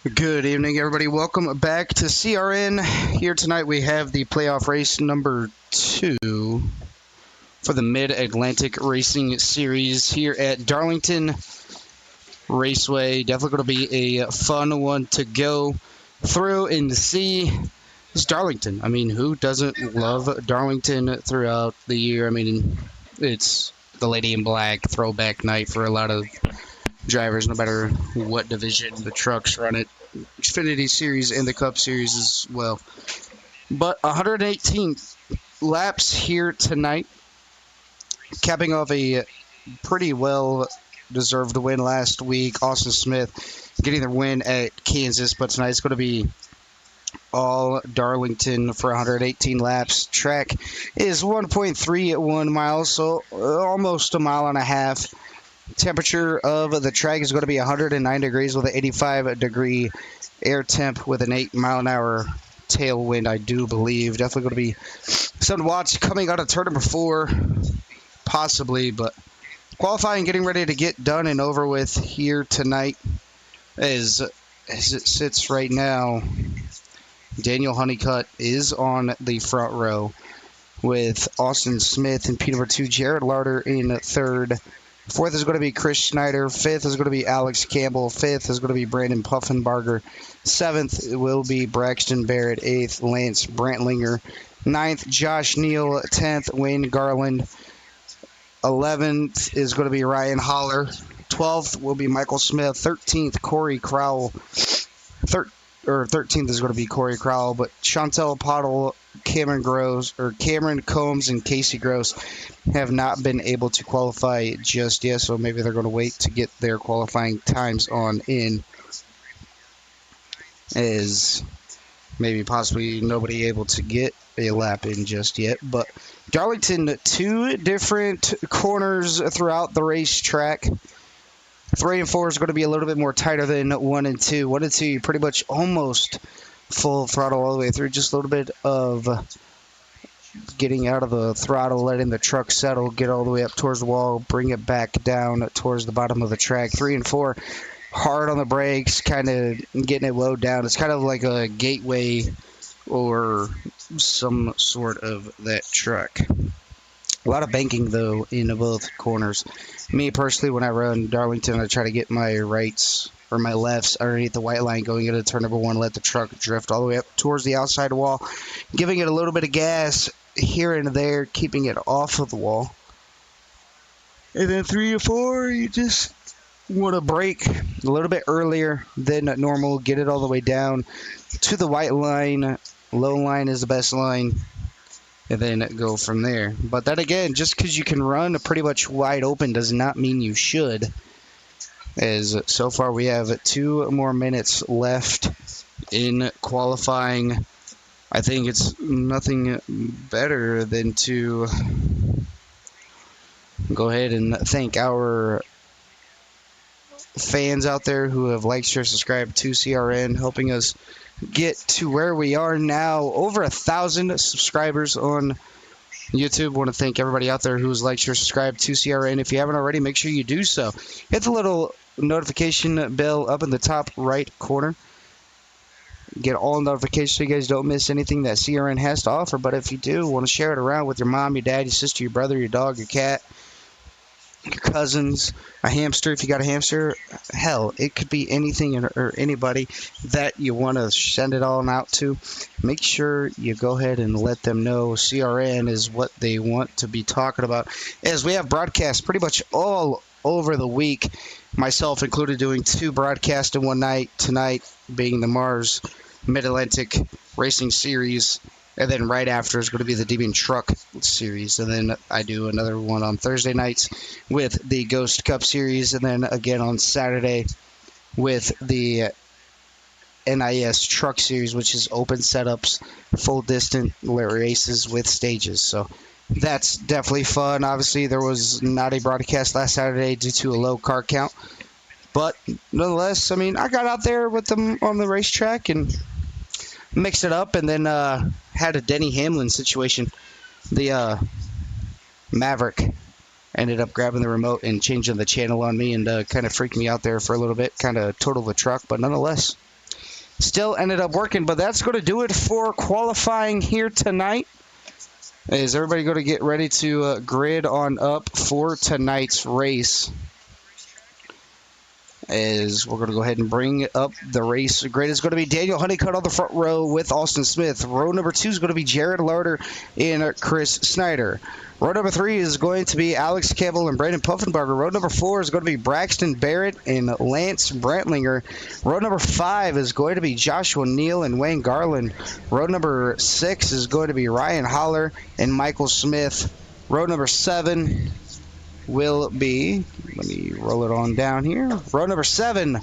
Good evening, everybody. Welcome back to CRN. Here tonight we have the playoff race number 2 for the Mid-Atlantic Racing Series here at Darlington Raceway. Definitely going to be a fun one to go through and see. It's Darlington. I mean, who doesn't love Darlington throughout the year? I mean, it's the Lady in Black throwback night for a lot of drivers, no matter what division the trucks run it. Xfinity Series and the Cup Series as well. But 118 laps here tonight, capping off a pretty well-deserved win last week. Austin Smith getting the win at Kansas, but tonight it's going to be all Darlington for 118 laps. Track is 1.31 miles, so almost a mile and a half. Temperature of the track is going to be 109 degrees with an 85-degree air temp with an 8-mile-an-hour tailwind, I do believe. Definitely going to be something to watch coming out of turn number 4, possibly. But qualifying, getting ready to get done and over with here tonight. As it sits right now, Daniel Honeycutt is on the front row with Austin Smith in P number 2, Jared Larder in third. Fourth is going to be Chris Schneider. Fifth is going to be Alex Campbell. Fifth is going to be Brandon Puffenbarger. Seventh will be Braxton Barrett. Eighth, Lance Brantlinger. Ninth, Josh Neal. 10th, Wayne Garland. 11th is going to be Ryan Holler. 12th will be Michael Smith. 13th, Corey Crowell. 13th is going to be Corey Crowell, but Chantel Pottle, Cameron Combs, and Casey Gross have not been able to qualify just yet, so maybe they're going to wait to get their qualifying times on in, as maybe possibly nobody able to get a lap in just yet. But Darlington, 2 different corners throughout the racetrack. 3 and 4 is going to be a little bit more tighter than 1 and 2. 1 and 2, you pretty much almost full throttle all the way through. Just a little bit of getting out of the throttle, letting the truck settle, get all the way up towards the wall, bring it back down towards the bottom of the track. 3 and 4, hard on the brakes, kind of getting it low down. It's kind of like a gateway or some sort of that truck. A lot of banking, though, in both corners. Me, personally, when I run Darlington, I try to get my rights or my lefts underneath the white line going into turn number 1, let the truck drift all the way up towards the outside wall, giving it a little bit of gas here and there, keeping it off of the wall. And then 3 and 4, you just want to brake a little bit earlier than normal, get it all the way down to the white line. Low line is the best line. And then go from there. But that, again, just because you can run pretty much wide open does not mean you should. As so far we have 2 more minutes left in qualifying. I think it's nothing better than to go ahead and thank our fans out there who have liked, share, subscribed to CRN, helping us get to where we are now. Over 1,000 subscribers on YouTube. Want to thank everybody out there who's liked, share, subscribed to CRN. If you haven't already, make sure you do so. Hit the little notification bell up in the top right corner. Get all notifications so you guys don't miss anything that CRN has to offer. But if you do, want to share it around with your mom, your dad, your sister, your brother, your dog, your cat, your cousins, a hamster, if you got a hamster, hell, it could be anything or anybody that you want to send it on out to. Make sure you go ahead and let them know CRN is what they want to be talking about, as we have broadcasts pretty much all over the week, myself included, doing 2 broadcasts in one night, tonight being the Mars Mid-Atlantic Racing Series. And then right after is going to be the Debian Truck Series. And then I do another one on Thursday nights with the Ghost Cup Series. And then again on Saturday with the NIS Truck Series, which is open setups, full distance races with stages. So that's definitely fun. Obviously, there was not a broadcast last Saturday due to a low car count. But nonetheless, I mean, I got out there with them on the racetrack and mixed it up, and then had a Denny Hamlin situation. The Maverick ended up grabbing the remote and changing the channel on me and kind of freaked me out there for a little bit, kind of totaled the truck, but nonetheless, still ended up working. But that's going to do it for qualifying here tonight. Is everybody going to get ready to grid on up for tonight's race? As we're going to go ahead and bring up the race grid. Is going to be Daniel Honeycutt on the front row with Austin Smith. Row number 2 is going to be Jared Larder and Chris Snyder. Row number 3 is going to be Alex Campbell and Brandon Puffenbarger. Row number 4 is going to be Braxton Barrett and Lance Brantlinger. Row number 5 is going to be Joshua Neal and Wayne Garland. Row number 6 is going to be Ryan Holler and Michael Smith. Row number 7 will be, let me roll it on down here. Row number 7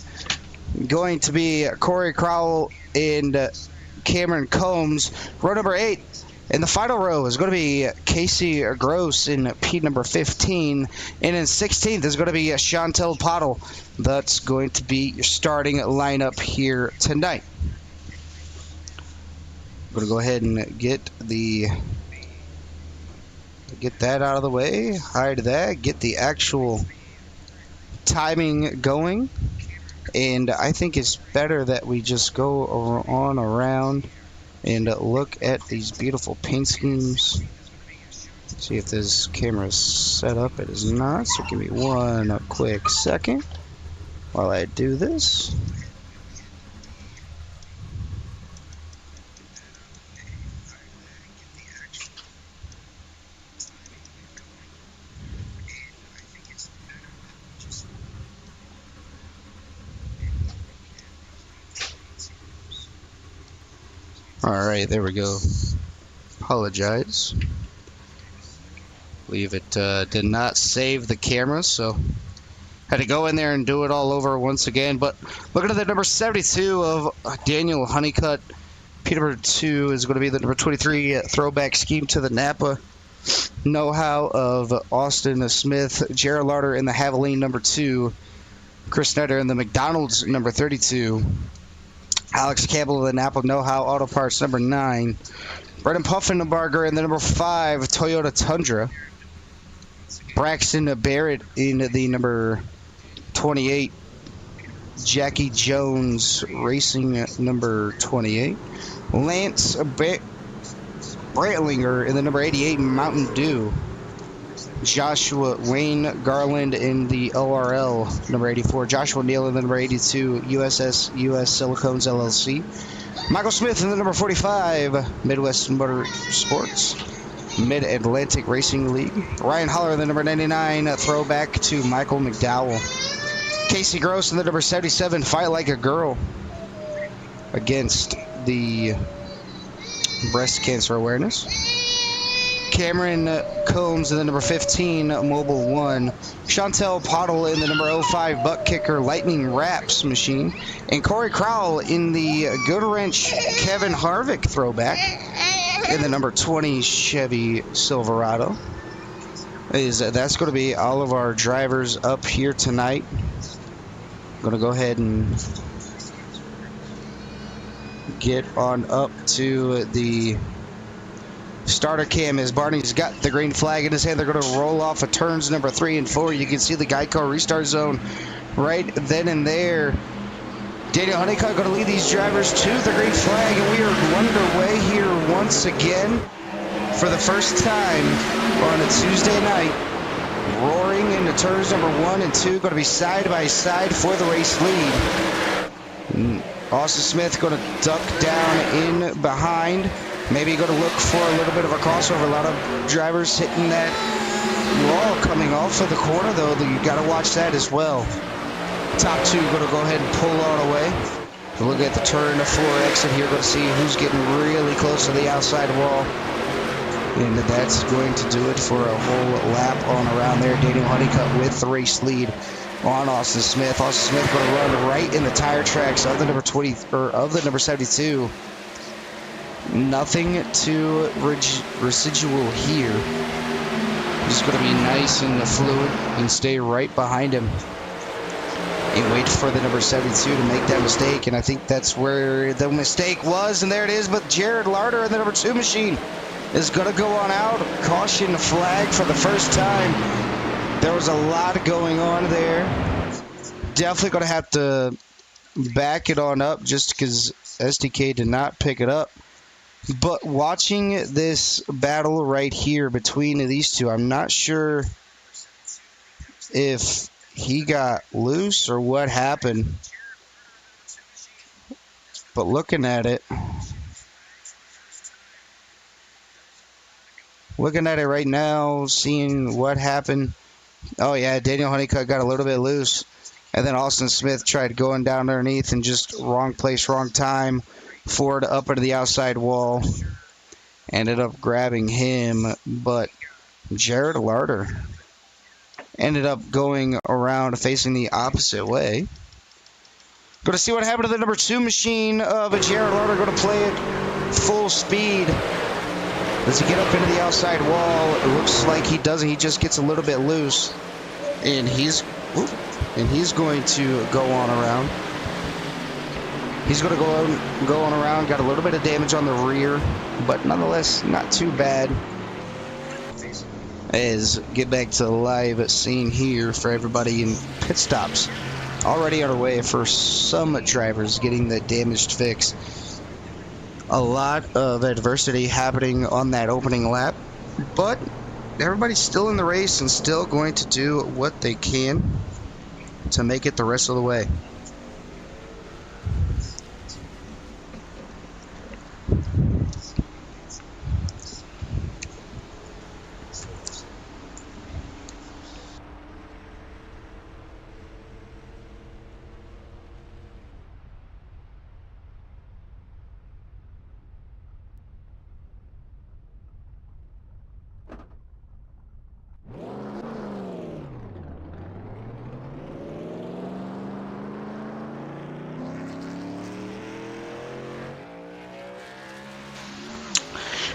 going to be Corey Crowell and Cameron Combs. Row number 8 in the final row is going to be Casey Gross in P number 15. And in 16th is going to be Chantel Pottle. That's going to be your starting lineup here tonight. I'm going to go ahead and get that out of the way, hide that, get the actual timing going. And I think it's better that we just go on around and look at these beautiful paint schemes. See if this camera is set up. It is not, so give me one quick second while I do this. Alright, there we go. Apologize. Believe it did not save the camera, so had to go in there and do it all over once again. But looking at the number 72 of Daniel Honeycutt, P number 2 is going to be the number 23 throwback scheme to the Napa know-how of Austin Smith, Jared Larder in the Haviline number 2, Chris Snyder in the McDonald's number 32, Alex Campbell in the Napa know-how Auto Parts number 9, Brendan Puffenbarger in the number 5 Toyota Tundra, Braxton Barrett in the number 28 Jackie Jones Racing number 28, Lance Brantlinger in the number 88 Mountain Dew, Joshua Wayne Garland in the ORL number 84, Joshua Neal in the number 82 USS US Silicones LLC, Michael Smith in the number 45 Midwest Motorsports Mid-Atlantic Racing League, Ryan Holler in the number 99 throwback to Michael McDowell, Casey Gross in the number 77 Fight Like a Girl against the breast cancer awareness, Cameron Combs in the number 15 Mobile 1, Chantel Pottle in the number 05 Butt Kicker Lightning Wraps machine, and Corey Crowell in the Good Wrench Kevin Harvick throwback in the number 20 Chevy Silverado. That's going to be all of our drivers up here tonight. I'm going to go ahead and get on up to the starter cam as Barney's got the green flag in his hand. They're going to roll off of turns number 3 and 4. You can see the Geico restart zone right then and there. Daniel Honeycutt going to lead these drivers to the green flag, and we are underway here once again for the first time on a Tuesday night. Roaring into turns number 1 and 2, going to be side by side for the race lead. Austin Smith going to duck down in behind. Maybe going to look for a little bit of a crossover. A lot of drivers hitting that wall coming off of the corner, though. You got to watch that as well. Top 2 going to go ahead and pull all the way. Look at the turn 4 exit here. Going to see who's getting really close to the outside wall. And that's going to do it for a whole lap on around there. Daniel Honeycutt with the race lead on Austin Smith. Austin Smith going to run right in the tire tracks of the number 20 or of the number 72. Nothing too residual here. Just going to be nice and fluid and stay right behind him and wait for the number 72 to make that mistake. And I think that's where the mistake was, and there it is. But Jared Larder in the number 2 machine is going to go on out. Caution flag for the first time. There was a lot going on there. Definitely going to have to back it on up just because SDK did not pick it up. But watching this battle right here between these two, I'm not sure if he got loose or what happened. But looking at it right now, seeing what happened. Oh, yeah, Daniel Honeycutt got a little bit loose. And then Austin Smith tried going down underneath and just wrong place, wrong time. Ford up into the outside wall. Ended up grabbing him. But Jared Larder ended up going around facing the opposite way. Going to see what happened to the number 2 machine of Jared Larder. Going to play it full speed. Does he get up into the outside wall? It looks like he doesn't. He just gets a little bit loose. And he's going to go on around. He's going to go on around. Got a little bit of damage on the rear, but nonetheless, not too bad. As get back to the live scene here for everybody in pit stops. Already on our way for some drivers getting the damaged fix. A lot of adversity happening on that opening lap, but everybody's still in the race and still going to do what they can to make it the rest of the way.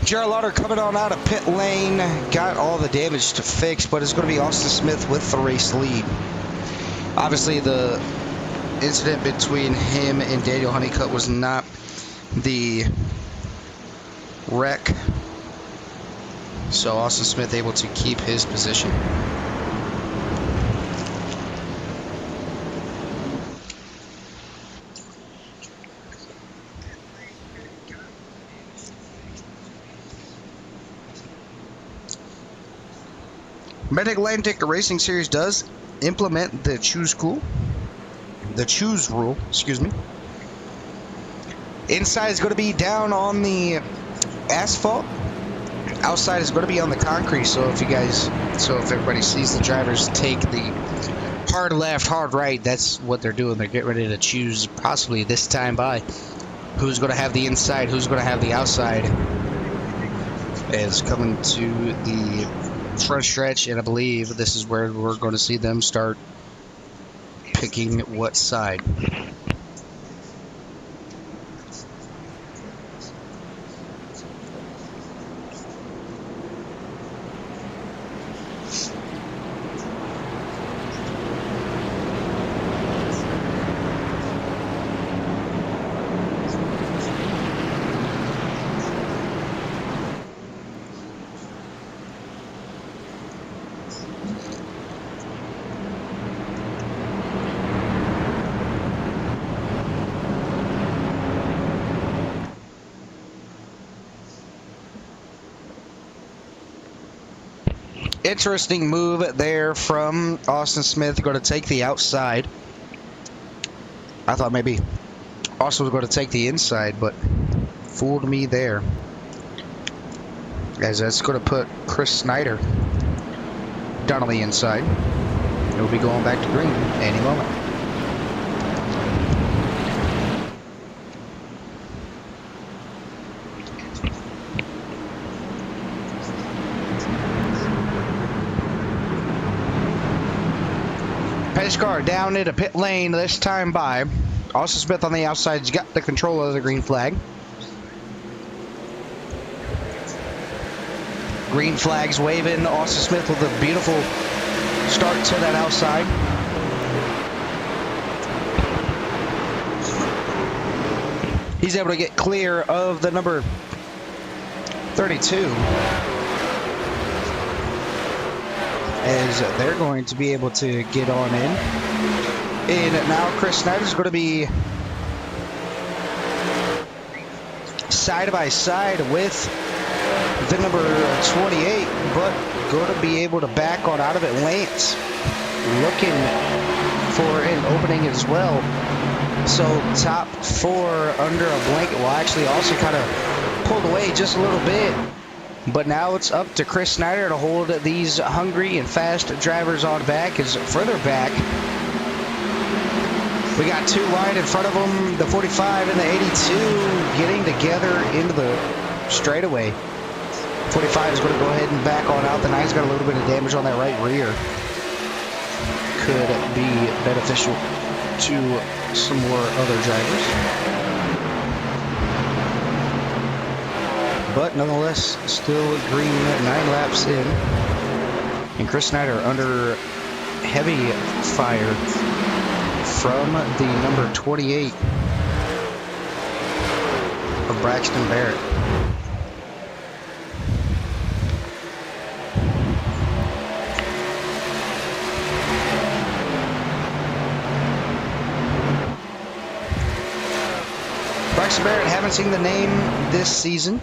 Jared Lauder coming on out of pit lane, got all the damage to fix, but it's going to be Austin Smith with the race lead. Obviously, the incident between him and Daniel Honeycutt was not the wreck, so Austin Smith able to keep his position. Mid-Atlantic Racing Series does implement the choose rule, excuse me. Inside is going to be down on the asphalt. Outside is going to be on the concrete. So if everybody sees the drivers take the hard left, hard right, that's what they're doing. They're getting ready to choose possibly this time by who's going to have the inside, who's going to have the outside. As coming to the front stretch, and I believe this is where we're going to see them start picking what side. Interesting move there from Austin Smith. Going to take the outside. I thought maybe Austin was going to take the inside, but fooled me there. As that's going to put Chris Snyder down on the inside. He'll be going back to green any moment. Pace car down into pit lane this time by Austin Smith on the outside. He's got the control of the green flag. Green flag's waving. Austin Smith with a beautiful start to that outside. He's able to get clear of the number 32. As they're going to be able to get on in. And now Chris Snyder's going to be side by side with the number 28, but going to be able to back on out of it. Lance looking for an opening as well. So top four under a blanket will actually also kind of pulled away just a little bit. But now it's up to Chris Snyder to hold these hungry and fast drivers on back. As further back, we got two wide in front of them, the 45 and the 82 getting together into the straightaway. 45 is going to go ahead and back on out. The 9's got a little bit of damage on that right rear. Could be beneficial to some more other drivers. But nonetheless, still green 9 laps in. And Chris Snyder under heavy fire from the number 28 of Braxton Barrett. Braxton Barrett, haven't seen the name this season,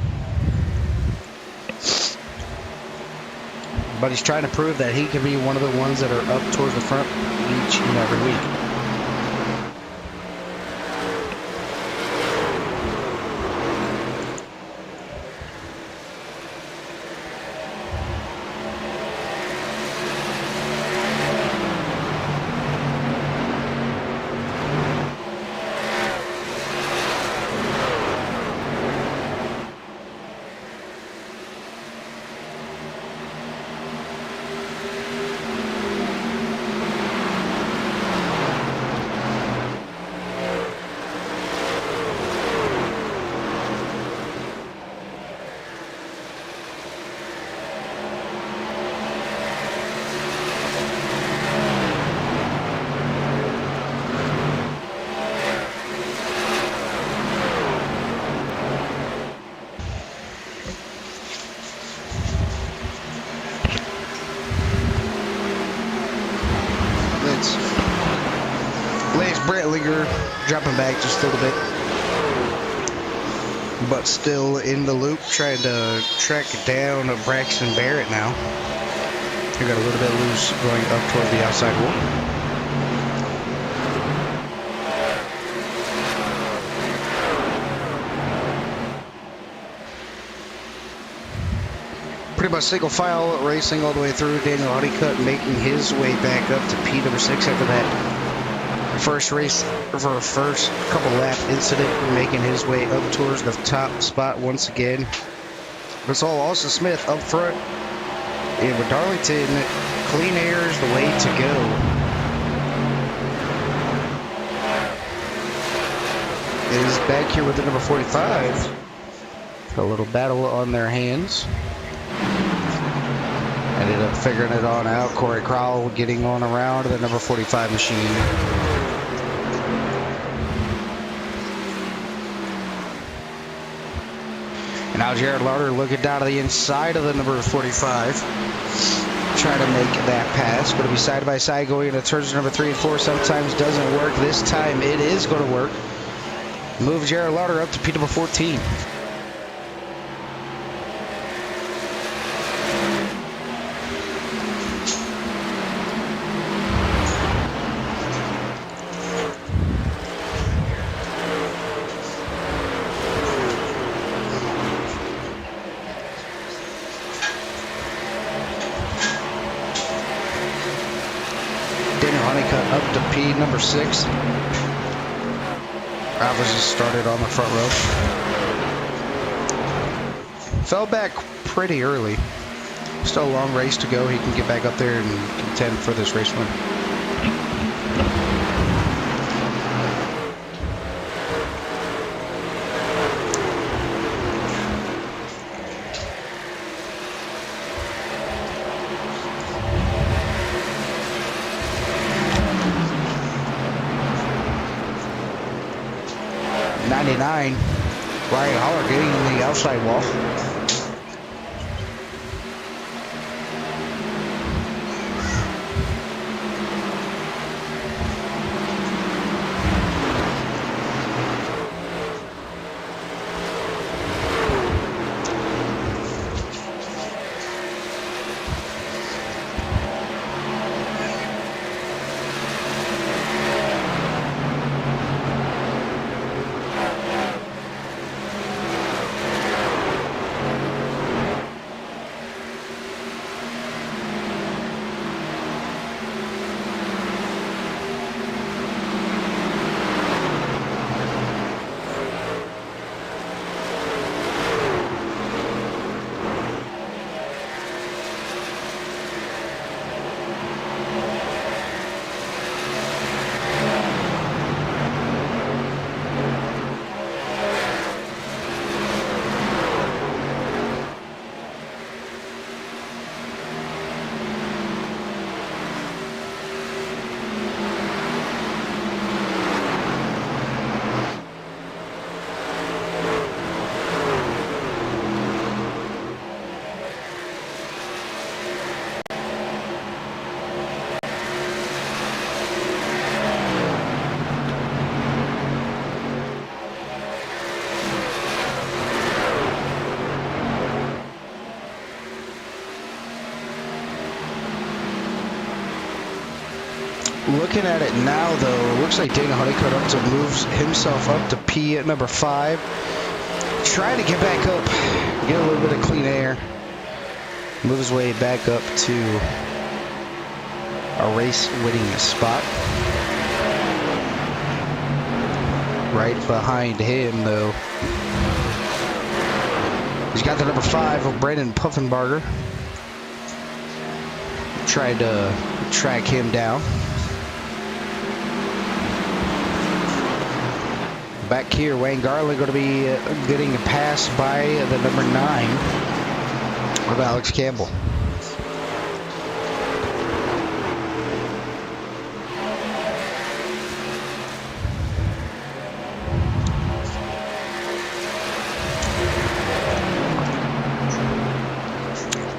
but he's trying to prove that he can be one of the ones that are up towards the front each and every week. Dropping back just a little bit, but still in the loop, trying to track down Braxton Barrett now. He got a little bit loose going up towards the outside wall. Pretty much single file racing all the way through. Daniel Honeycutt making his way back up to P number 6 after that first race, for first couple lap incident, making his way up towards the top spot once again. It's all Austin Smith up front, and with Darlington, clean air is the way to go. It is back here with the number 45. A little battle on their hands. Ended up figuring it on out. Corey Crowell getting on around the number 45 machine. Now Jared Lauder looking down to the inside of the number 45. Trying to make that pass. Going to be side by side going into turns number 3 and 4. Sometimes doesn't work. This time it is going to work. Move Jared Lauder up to P number 14. Honeycutt up to P number 6. Alvarez just started on the front row. Fell back pretty early. Still a long race to go. He can get back up there and contend for this race win. Ryan Holler getting in the outside wall. looking at it now, though, it looks like Dana Honeycutt up to moves himself up to P at number 5. Trying to get back up, get a little bit of clean air. Move his way back up to a race-winning spot. Right behind him, though, he's got the number 5 of Brandon Puffenbarger. Tried to track him down. Back here, Wayne Garland going to be getting a pass by the number 9 of Alex Campbell.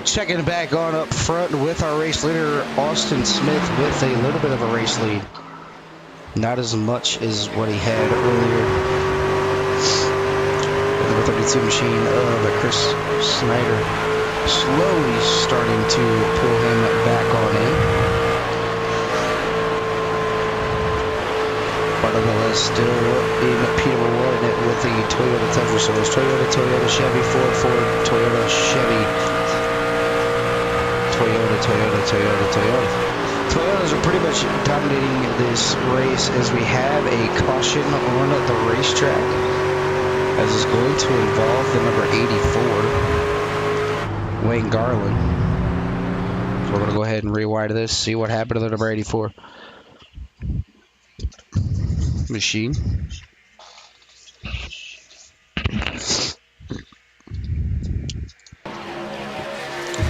Checking back on up front with our race leader, Austin Smith, with a little bit of a race lead. Not as much as what he had earlier. The number 32 machine of Chris Snyder slowly starting to pull him back on in. But nonetheless, still in P1 with the Toyota Tundra. So it's Toyota, Chevy, Ford, Toyota, Chevy. Toyota. Toyotas are pretty much dominating this race as we have a caution on the racetrack, as is going to involve the number 84, Wayne Garland. So we're going to go ahead and rewind this, see what happened to the number 84 machine.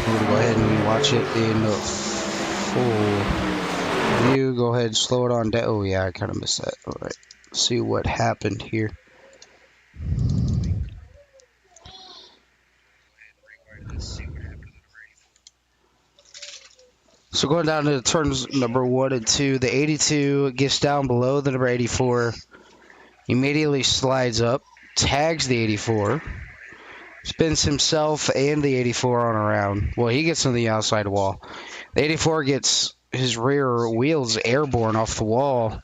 We're going to go ahead and watch it in full view. Go ahead and slow it on down. Oh, yeah, I kind of missed that. All right. See what happened here. So going down to the turns number 1 and 2, the 82 gets down below the number 84. Immediately slides up, tags the 84. Spins himself and the 84 on around. Well, he gets on the outside wall. The 84 gets his rear wheels airborne off the wall.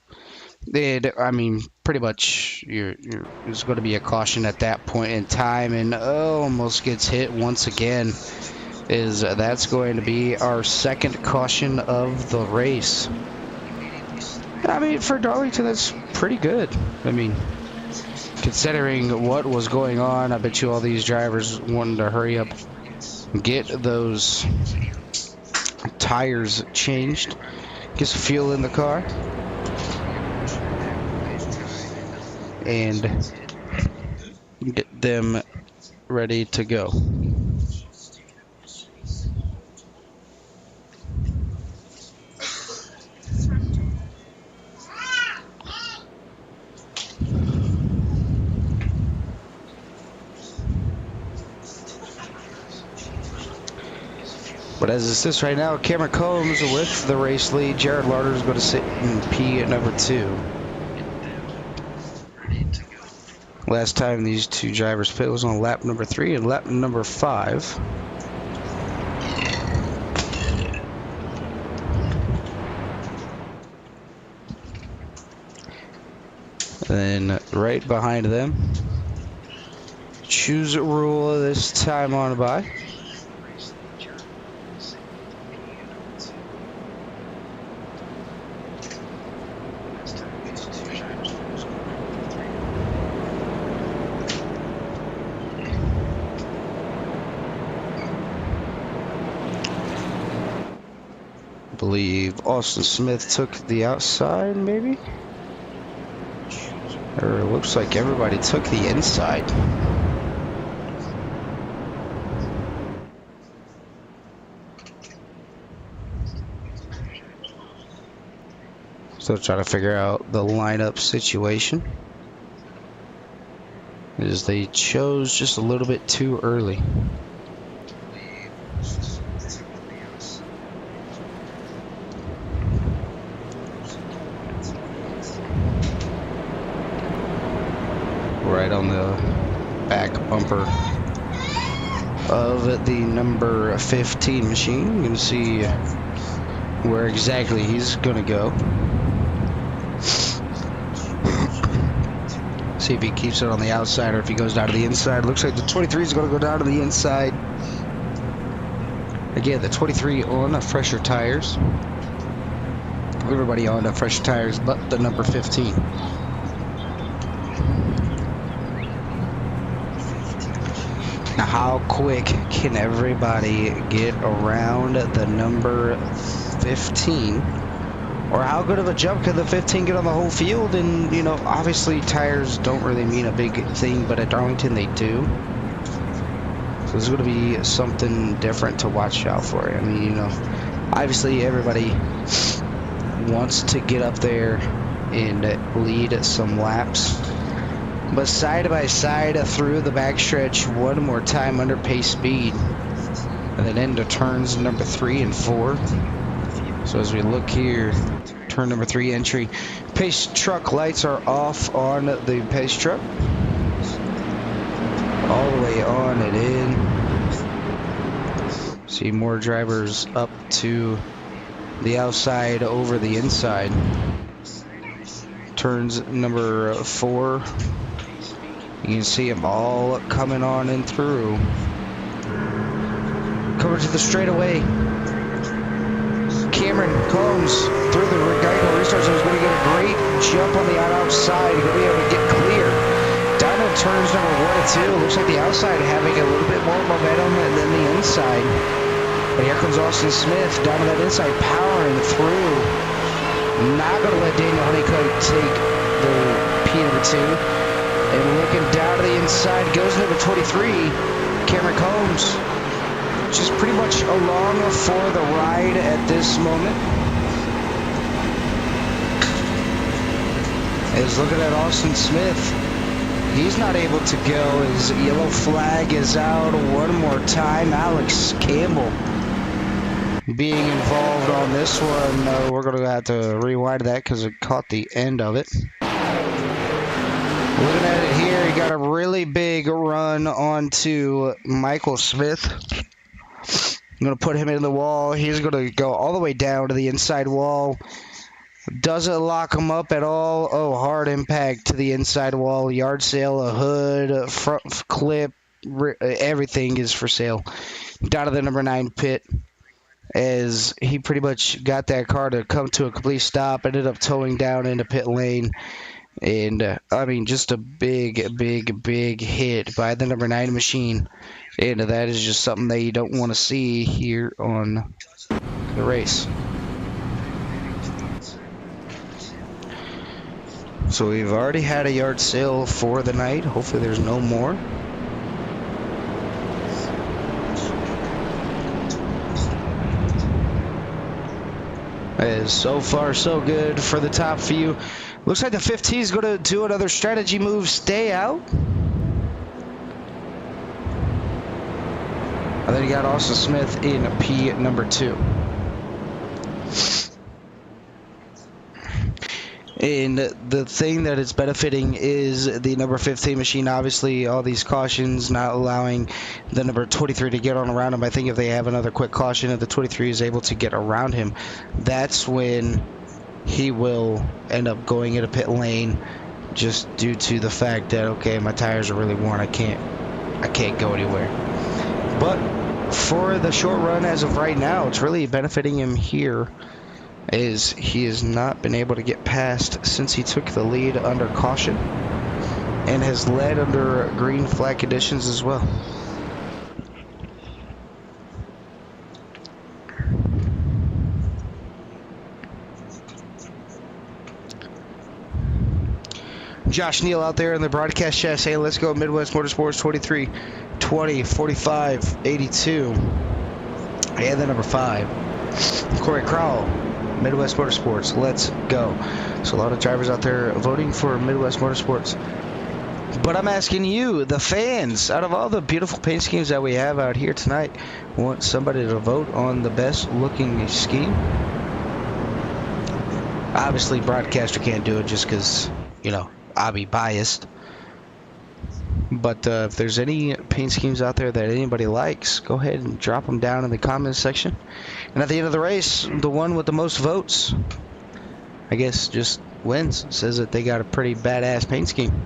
I mean, pretty much there's going to be a caution at that point in time, and almost gets hit once again. That's going to be our second caution of the race. I mean, for Darlington, that's pretty good. I mean, considering what was going on, I bet you all these drivers wanted to hurry up and get those tires changed, get some fuel in the car, and get them ready to go. But as it sits right now, Cameron Combs with the race lead. Jared Larder is going to sit in P at number 2. Last time these two drivers pit was on lap number 3 and lap number 5. And then right behind them, Choose Rule this time on by. I believe Austin Smith took the outside, maybe? Or it looks like everybody took the inside. Still trying to figure out the lineup situation, as they chose just a little bit too early. Right on the back bumper of the number 15 machine. You can see where exactly he's going to go. See if he keeps it on the outside or if he goes down to the inside. Looks like the 23 is going to go down to the inside. Again, the 23 on fresher tires. Everybody on fresher tires but the number 15. Now, how quick can everybody get around the number 15? Or how good of a jump can the 15 get on the whole field? And, you know, obviously tires don't really mean a big thing, but at Darlington they do. So this is going to be something different to watch out for. I mean, you know, obviously everybody wants to get up there and lead some laps. But side by side through the backstretch one more time under pace speed. And then into turns number 3 and 4. So as we look here, turn number 3 entry. Pace truck lights are off on the pace truck. All the way on and in. See more drivers up to the outside over the inside. Turns number 4. You can see them all coming on and through. Coming to the straightaway. Cameron Combs through the Geico restart zone is going to get a great jump on the outside. He's going to be able to get clear. Down in turns number 1 and 2. Looks like the outside having a little bit more momentum than the inside. But here comes Austin Smith down to that inside, powering through. Not going to let Daniel Honeycutt take the P number 2. And looking down to the inside goes number 23, Cameron Combs. Just pretty much along for the ride at this moment. Is looking at Austin Smith. He's not able to go. His yellow flag is out one more time. Alex Campbell being involved on this one. We're going to have to rewind that because it caught the end of it. Looking at it here, he got a really big run onto Michael Smith. I'm going to put him in the wall. He's going to go all the way down to the inside wall. Doesn't lock him up at all. Oh, hard impact to the inside wall. Yard sale, a hood, a front clip, everything is for sale. Down to the number 9 pit. As he pretty much got that car to come to a complete stop. Ended up towing down into pit lane. And, I mean, just a big hit by the number 9 machine. And that is just something that you don't want to see here on the race. So we've already had a yard sale for the night. Hopefully there's no more. As so far so good for the top few. Looks like the 15 is going to do another strategy move, stay out. And then you got Austin Smith in P number 2. And the thing that it's benefiting is the number 15 machine. Obviously, all these cautions not allowing the number 23 to get on around him. I think if they have another quick caution and the 23 is able to get around him, that's when he will end up going into pit lane, just due to the fact that, okay, my tires are really worn. I can't go anywhere. But for the short run as of right now, it's really benefiting him here, as he has not been able to get past since he took the lead under caution and has led under green flag conditions as well. Josh Neal out there in the broadcast chat saying, let's go Midwest Motorsports 23, 20, 45, 82. And the number 5, Corey Crowell, Midwest Motorsports, let's go. So a lot of drivers out there voting for Midwest Motorsports. But I'm asking you, the fans, out of all the beautiful paint schemes that we have out here tonight, want somebody to vote on the best looking scheme? Obviously, broadcaster can't do it just because, you know, I'll be biased. But if there's any paint schemes out there that anybody likes, go ahead and drop them down in the comments section. And at the end of the race, the one with the most votes, I guess, just wins. Says that they got a pretty badass paint scheme.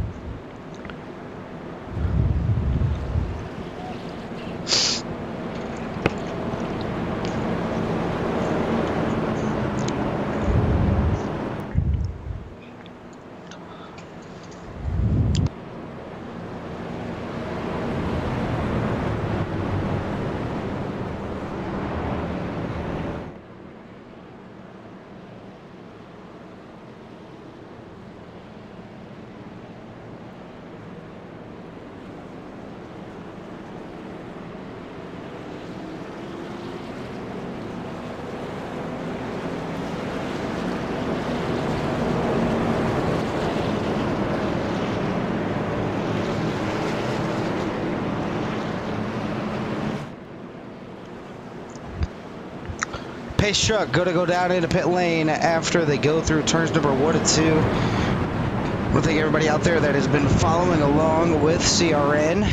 Pace truck going to go down into pit lane after they go through turns number 1 and 2. I want to thank everybody out there that has been following along with CRN.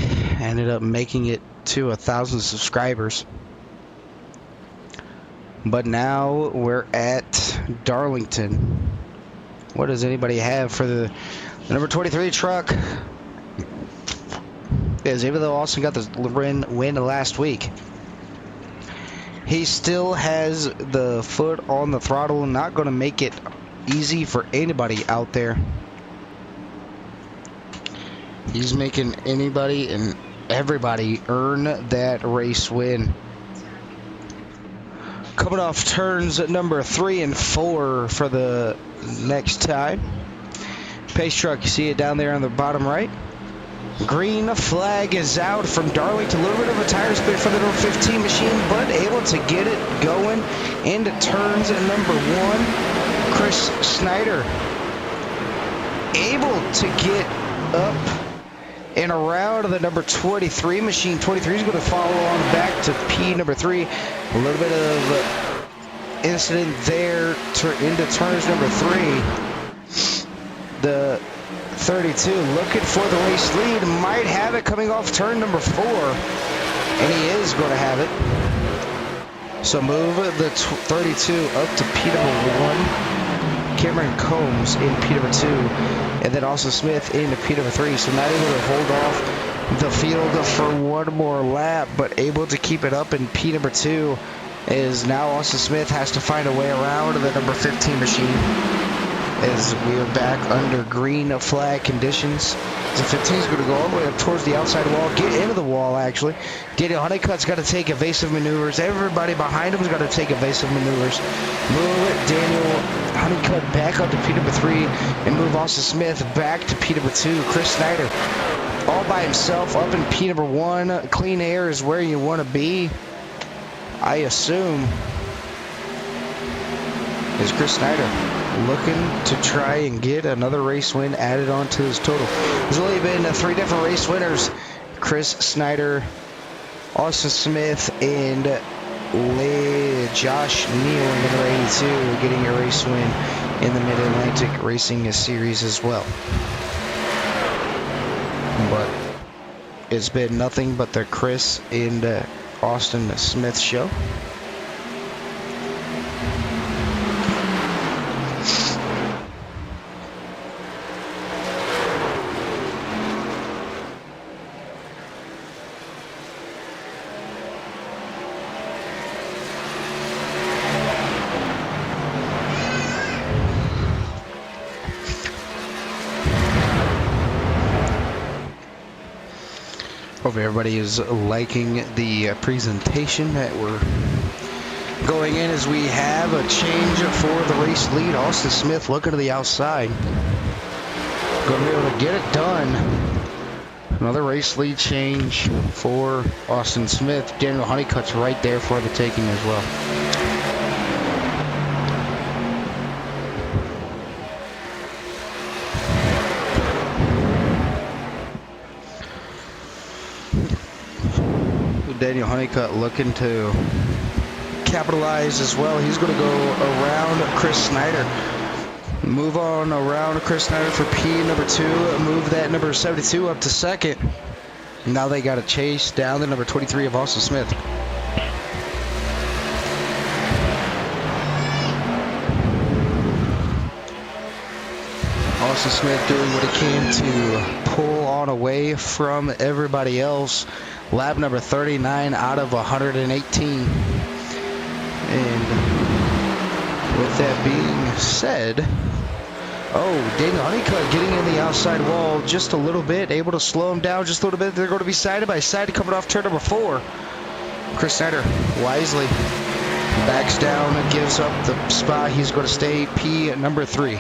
Ended up making it to 1,000 subscribers. But now we're at Darlington. What does anybody have for the number 23 truck? Because even though Austin got the win last week, he still has the foot on the throttle. Not going to make it easy for anybody out there. He's making anybody and everybody earn that race win. Coming off turns at number 3 and 4 for the next time. Pace truck, you see it down there on the bottom right. Green flag is out from Darlington. A little bit of a tire spin for the number 15 machine, but able to get it going into turns at number 1. Chris Snyder able to get up and around the number 23 machine. 23 is going to follow on back to P number 3. A little bit of incident there into turns number 3. The 32 looking for the race lead. Might have it coming off turn number 4. And he is going to have it. So move the 32 up to P number 1. Cameron Combs in P number 2. And then Austin Smith into P number 3. So not able to hold off the field for one more lap, but able to keep it up in P number 2. Is now Austin Smith has to find a way around the number 15 machine. As we are back under green flag conditions. The 15 is going to go all the way up towards the outside wall, get into the wall actually. Daniel Honeycutt's got to take evasive maneuvers. Everybody behind him has got to take evasive maneuvers. Move Daniel Honeycutt back up to P number 3 and move Austin Smith back to P number 2. Chris Snyder all by himself up in P number 1. Clean air is where you want to be, I assume. Is Chris Snyder looking to try and get another race win added on to his total. There's only been 3 different race winners. Chris Snyder, Austin Smith, and Josh Neal in number 82 getting a race win in the Mid-Atlantic Racing Series as well. But it's been nothing but the Chris and Austin Smith show. Hope everybody is liking the presentation that we're going in, as we have a change for the race lead. Austin Smith looking to the outside. Going to be able to get it done. Another race lead change for Austin Smith. Daniel Honeycutt's right there for the taking as well. Daniel Honeycutt looking to capitalize as well. He's going to go around Chris Snyder. Move on around Chris Snyder for P number 2. Move that number 72 up to 2nd. Now they got to chase down the number 23 of Austin Smith. Austin Smith doing what he can to pull on away from everybody else. Lap number 39 out of 118. And with that being said, Daniel Honeycutt getting in the outside wall just a little bit, able to slow him down just a little bit. They're going to be side by side coming off turn number 4. Chris Snyder wisely backs down and gives up the spot. He's going to stay P number 3.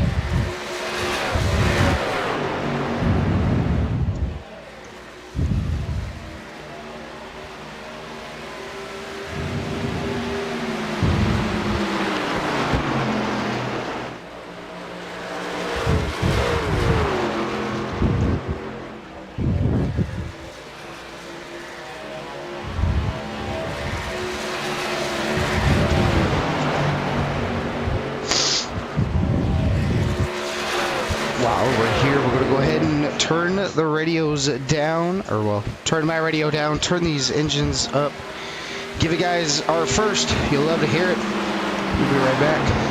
turn the radios down, or well, turn my radio down, turn these engines up. Give you guys our first. You'll love to hear it. We'll be right back.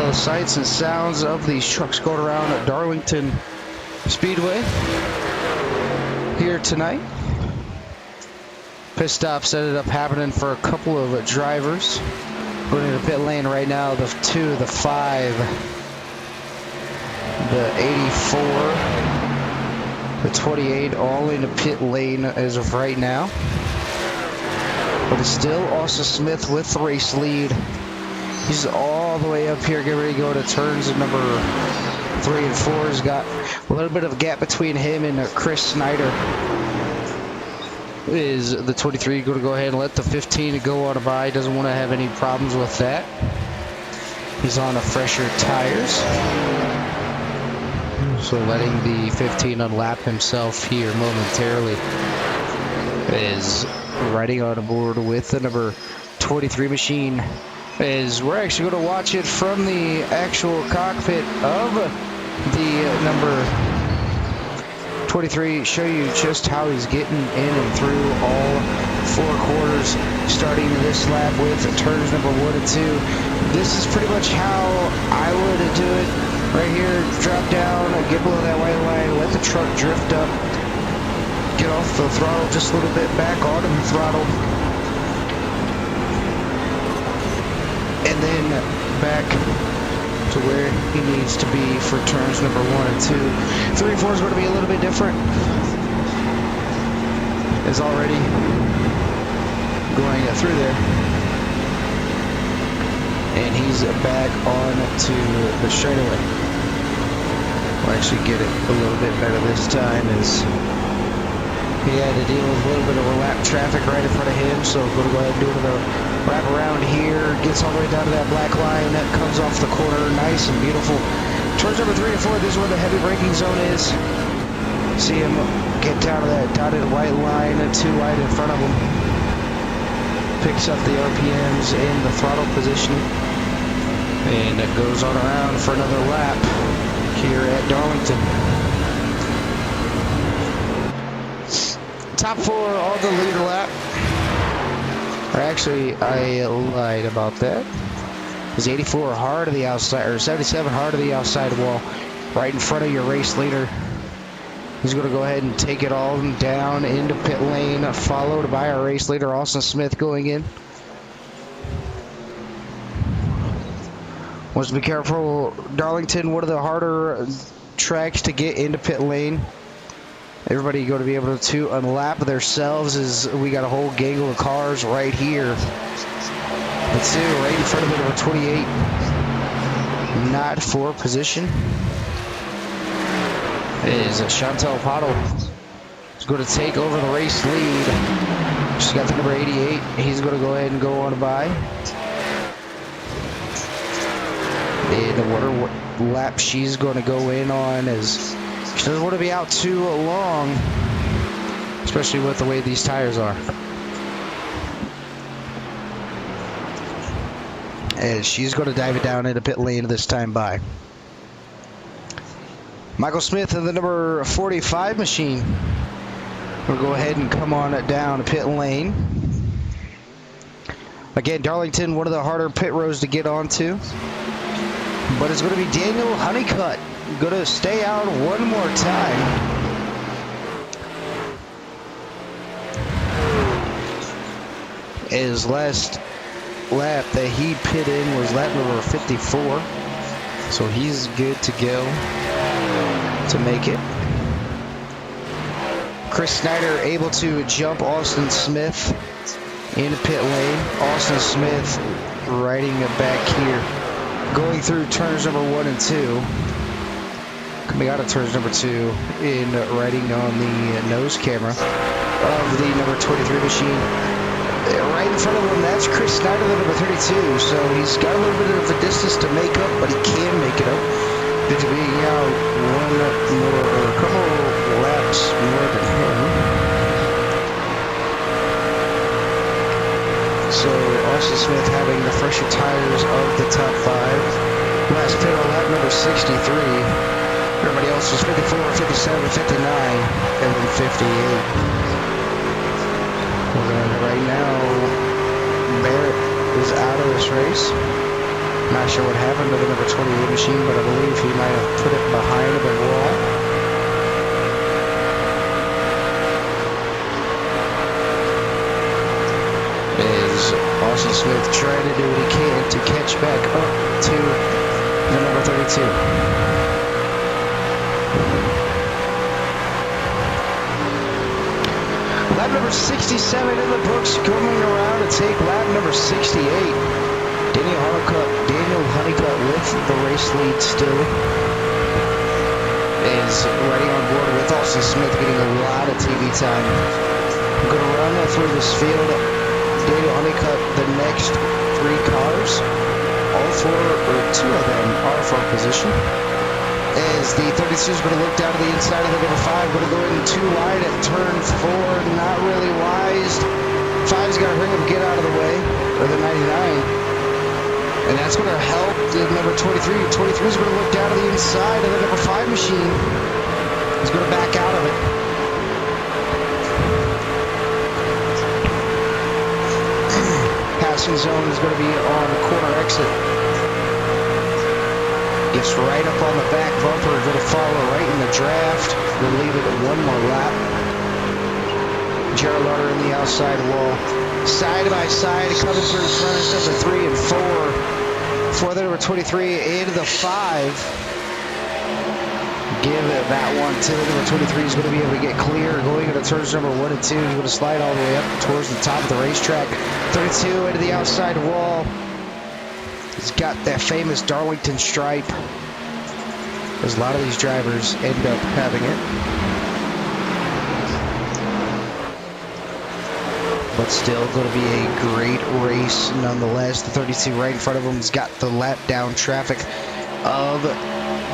the sights and sounds of these trucks going around at Darlington Speedway here tonight. Pit stops ended up happening for a couple of drivers. Going into pit lane right now, the 2, the 5, the 84, the 28, all into pit lane as of right now. But it's still Austin Smith with the race lead. He's all the way up here, getting ready to go to turns at number 3 and 4. He's got a little bit of a gap between him and Chris Snyder. Is the 23 going to go ahead and let the 15 go on by? Doesn't want to have any problems with that. He's on the fresher tires. So letting the 15 unlap himself here momentarily. Is riding on board with the number 23 machine. Is we're actually going to watch it from the actual cockpit of the number 23, show you just how he's getting in and through all 4 quarters, starting this lap with turns number 1 and 2. This is pretty much how I would do it. Right here, drop down, get below that white line, let the truck drift up, get off the throttle just a little bit, back onto the throttle, and then back to where he needs to be for turns number 1 and 2. 3 and 4 is going to be a little bit different. Is already going through there. And he's back on to the straightaway. We'll actually get it a little bit better this time as he had to deal with a little bit of lap traffic right in front of him. So we're going to go ahead and do another wrap around here. Gets all the way down to that black line. That comes off the corner. Nice and beautiful. Turns number 3 and 4. This is where the heavy braking zone is. See him get down to that dotted white line. Too wide in front of him. Picks up the RPMs in the throttle positioning. And it goes on around for another lap here at Darlington. Top 4 on the leader lap. Or actually, I lied about that. It's 84 hard to the outside, or 77 hard to the outside wall, right in front of your race leader. He's going to go ahead and take it all down into pit lane, followed by our race leader, Austin Smith, going in. Wants to be careful. Darlington, one of the harder tracks to get into pit lane. Everybody going to be able to unlap themselves as we got a whole gaggle of cars right here. Let's see, right in front of the number 28. Not for position is Chantal Pottle. He's going to take over the race lead. She's got the number 88. He's going to go ahead and go on by. And what lap she's going to go in on is she doesn't want to be out too long, especially with the way these tires are. And she's going to dive it down into pit lane this time by. Michael Smith in the number 45 machine will go ahead and come on down pit lane. Again, Darlington, one of the harder pit rows to get onto. But it's going to be Daniel Honeycutt. Going to stay out one more time. His last lap that he pit in was lap number 54. So he's good to go to make it. Chris Snyder able to jump Austin Smith in pit lane. Austin Smith riding it back here. Going through turns number 1 and 2. Coming out of turns number 2 in riding on the nose camera of the number 23 machine. Right in front of him, that's Chris Snyder, the number 32. So he's got a little bit of a distance to make up, but he can make it up. Due to being out one more, or a couple laps more than him. So Austin Smith having the fresher tires of the top 5. Last pit on lap number 63. Everybody else was 54, 57, 59, and then 58. Right now, Barrett is out of this race. Not sure what happened to the number 28 machine, but I believe he might have put it behind the wall. As Austin Smith trying to do what he can to catch back up to the number 32. Lap number 67 in the books, coming around to take lap number 68. Daniel Honeycutt with the race lead still. Is riding on board with Austin Smith, getting a lot of TV time. I'm going to run through this field. Daniel Honeycutt, the next 3 cars. All 4, or 2 of them are for position. As the 32 is going to look down to the inside of the number 5, going to go in too wide at turn 4, not really wise. 5's got to hurry up and get out of the way, or the 99. And that's going to help the number 23. 23 is going to look down to the inside of the number 5 machine. He's going to back out of it. Passing zone is going to be on the corner exit. Gets right up on the back bumper, going to follow right in the draft. We'll leave it at 1 more lap. Jared Lauder in the outside wall. Side by side, coming through in front of number 3 and 4. For the number 23 into the 5. Give that one to the number 23. He's going to be able to get clear going into turns number 1 and 2. He's going to slide all the way up towards the top of the racetrack. 32 into the outside wall. He's got that famous Darlington stripe. There's a lot of these drivers end up having it. But still going to be a great race nonetheless. The 32 right in front of him has got the lap down traffic of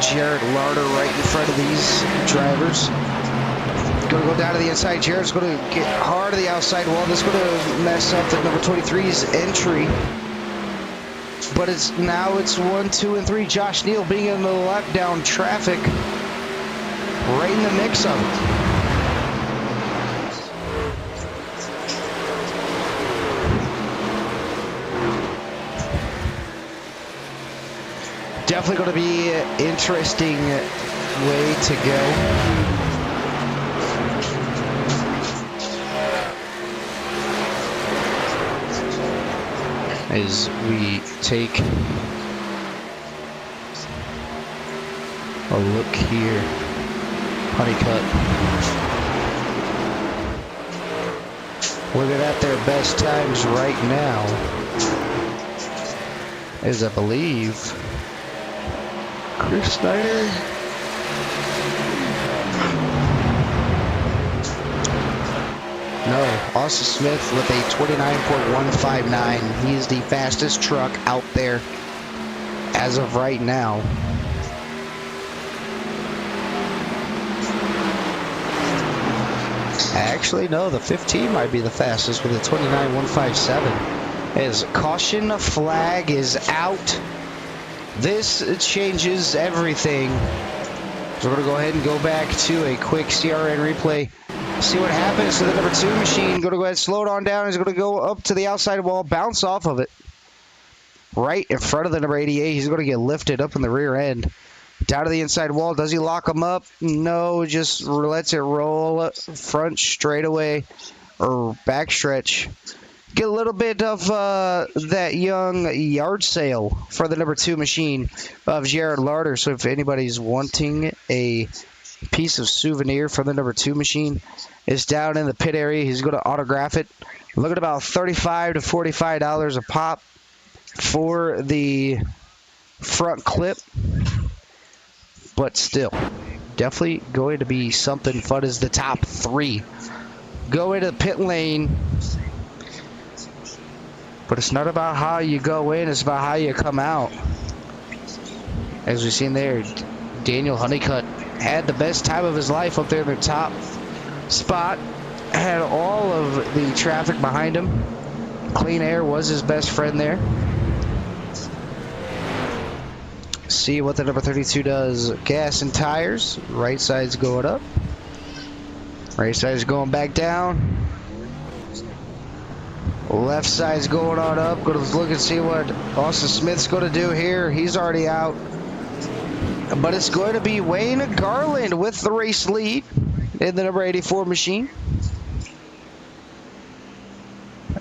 Jared Larder right in front of these drivers. Going to go down to the inside. Jared's going to get hard to the outside wall. This is going to mess up the number 23's entry. But it's 1, 2, and 3. Josh Neal being in the lap down traffic right in the mix of it. Definitely going to be an interesting way to go. As we take a look here, Honeycutt. Looking at their best times right now, as I believe Chris Snyder. No, Austin Smith with a 29.159. He is the fastest truck out there as of right now. Actually, no, the 15 might be the fastest with a 29.157. As caution flag is out. This changes everything. So we're going to go ahead and go back to a quick CRN replay. See what happens to the number 2 machine. Going to go ahead and slow it on down. He's going to go up to the outside wall, bounce off of it. Right in front of the number 88. He's going to get lifted up in the rear end. Down to the inside wall. Does he lock him up? No, just lets it roll front straightaway or back stretch. Get a little bit of that young yard sale for the number 2 machine of Jared Larder. So if anybody's wanting a piece of souvenir for the number 2 machine, it's down in the pit area. He's going to autograph it. Look at about $35 to $45 a pop for the front clip. But still, definitely going to be something fun as the top 3 go into the pit lane. But it's not about how you go in, it's about how you come out. As we've seen there, Daniel Honeycutt had the best time of his life up there in the top spot. Had all of the traffic behind him. Clean air was his best friend there. See what the number 32 does. Gas and tires. Right side's going up. Right side's going back down. Left side's going on up. Going to look and see what Austin Smith's going to do here. He's already out. But it's going to be Wayne Garland with the race lead in the number 84 machine.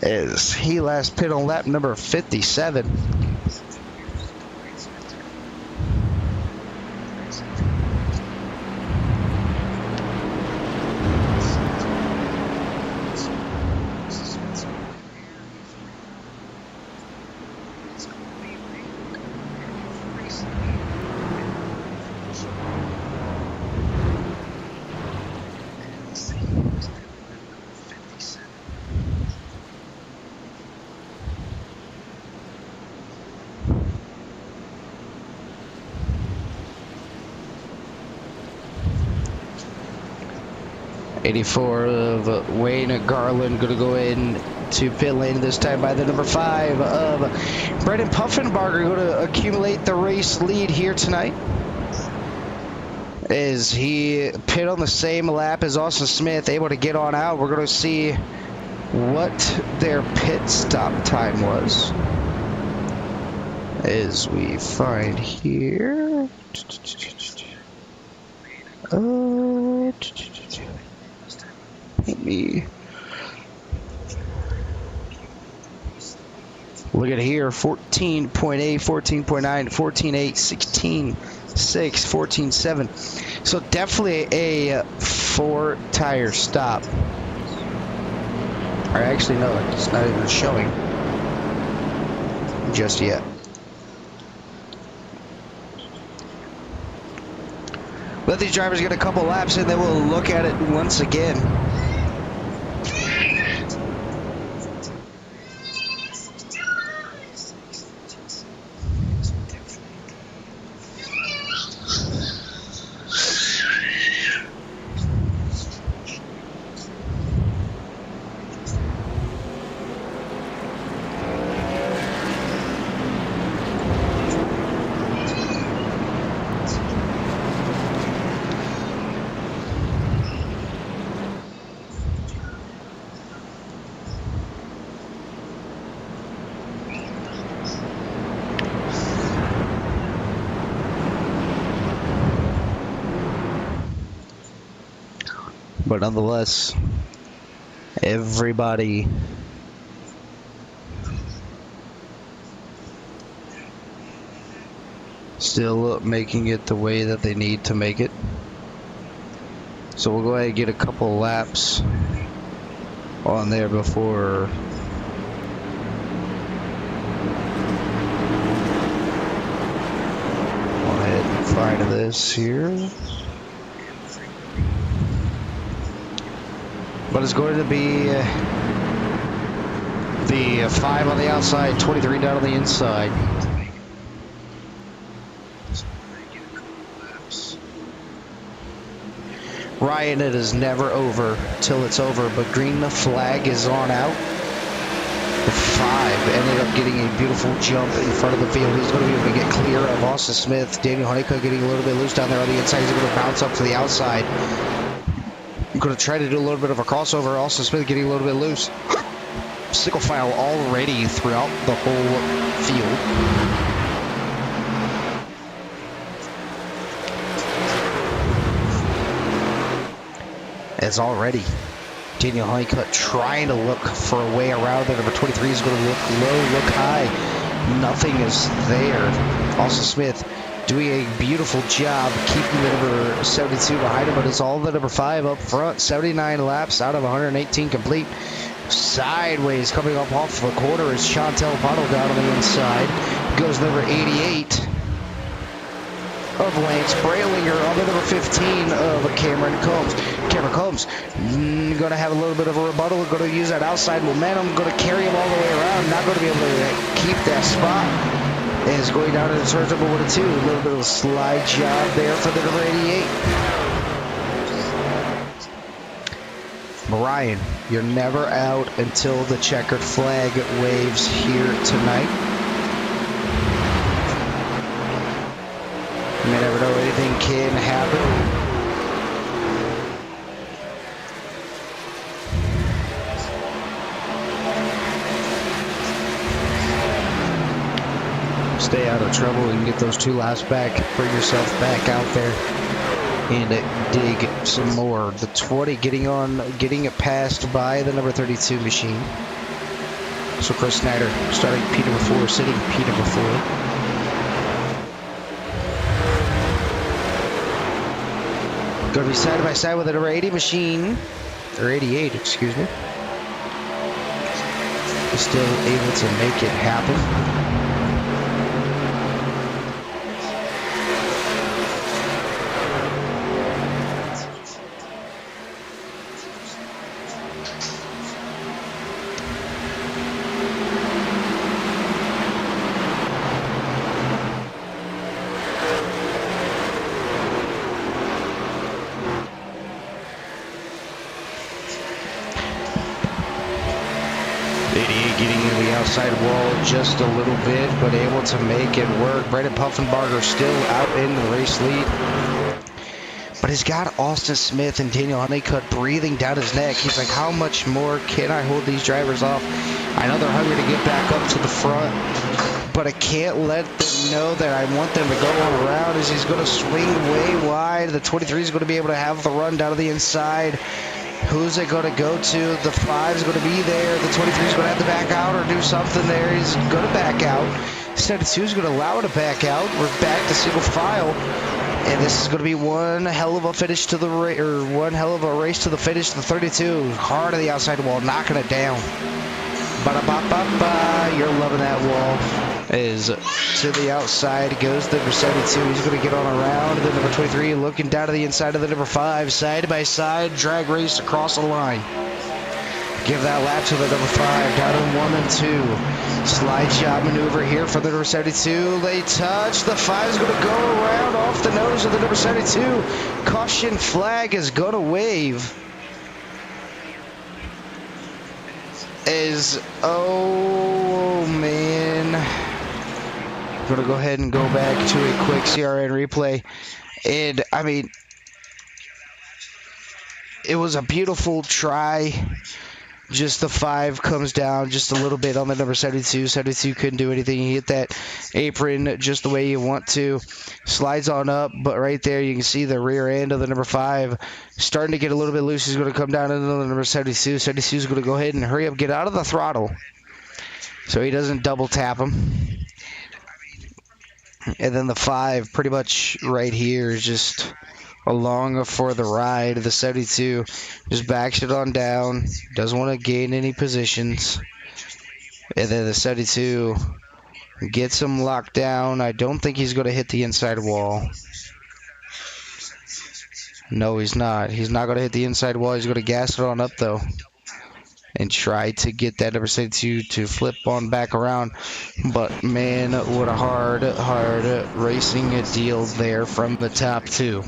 As he last pit on lap number 57. '84 of Wayne Garland going to go in to pit lane this time by the number 5 of Brendan Puffenbarger, going to accumulate the race lead here tonight. As he pit on the same lap as Austin Smith, able to get on out. We're going to see what their pit stop time was. As we find here. Let me look at here. 14.8, 14.9, 14.8, 16.6, 14.7. So definitely a 4-tire stop. Or actually, no, it's not even showing just yet. Let these drivers get a couple laps and then we'll look at it once again. But nonetheless, everybody still making it the way that they need to make it. So we'll go ahead and get a couple laps on there before go ahead and find this here. But it's going to be the 5 on the outside, 23 down on the inside. Ryan, it is never over till it's over, but green the flag is on out. The 5 ended up getting a beautiful jump in front of the field. He's going to be able to get clear of Austin Smith. Daniel Honeycutt getting a little bit loose down there on the inside. He's going to bounce up to the outside. I'm going to try to do a little bit of a crossover. Austin Smith getting a little bit loose. Sickle file already throughout the whole field. As already Daniel Honeycutt trying to look for a way around it. Number 23 is going to look low, look high. Nothing is there. Austin Smith doing a beautiful job keeping the number 72 behind him, but it's all the number 5 up front. 79 laps out of 118 complete. Sideways coming up off the quarter is Chantel Pottle down on the inside. Goes number 88 of Lance Bralinger on the number 15 of Cameron Combs. Cameron Combs going to have a little bit of a rebuttal. Going to use that outside momentum. Going to carry him all the way around. Not going to be able to keep that spot. Is going down into turn number 1 and 2. A little bit of a slide job there for the number 88. Ryan, you're never out until the checkered flag waves here tonight. You may never know, anything can happen. stay out of trouble and get those 2 laps back. Bring yourself back out there and dig some more. The 20 getting it passed by the number 32 machine. So Chris Snyder starting P number 4, sitting P number 4. Going to be side by side with the number 80 machine, or 88, excuse me. Still able to make it happen. Getting into the outside wall just a little bit, but able to make it work. Brendan Puffenbarger still out in the race lead. But he's got Austin Smith and Daniel Honeycutt breathing down his neck. He's like, how much more can I hold these drivers off? I know they're hungry to get back up to the front, but I can't let them know that I want them to go on around as he's going to swing way wide. The 23 is going to be able to have the run down to the inside. Who's it going to go to? The 5 is going to be there. The 23 is going to have to back out or do something there. He's going to back out. 72 is going to allow it to back out. We're back to single file. And this is going to be one hell of a finish to the one hell of a race to the finish. The 32 hard on the outside wall, knocking it down. Ba-da-ba-ba-ba. You're loving that wall. Is to the outside goes the number 72. He's going to get on around. The number 23 looking down to the inside of the number 5. Side by side, drag race across the line. Give that lap to the number 5. Down in 1 and 2. Slide shot maneuver here for the number 72. They touch. The 5 is going to go around off the nose of the number 72. Caution flag is going to wave. Oh man. Going to go ahead and go back to a quick CRN replay. And, I mean, it was a beautiful try. Just the 5 comes down just a little bit on the number 72. 72 couldn't do anything. He hit that apron just the way you want to. Slides on up, but right there you can see the rear end of the number 5 starting to get a little bit loose. He's going to come down into the number 72. 72 is going to go ahead and hurry up, get out of the throttle so he doesn't double tap him. And then the 5 pretty much right here is just along for the ride. The 72 just backs it on down. Doesn't want to gain any positions. And then the 72 gets him locked down. I don't think he's going to hit the inside wall. No, he's not. He's not going to hit the inside wall. He's going to gas it on up, though, and try to get that number 72 to flip on back around. But, man, what a hard racing deal there from the top 2.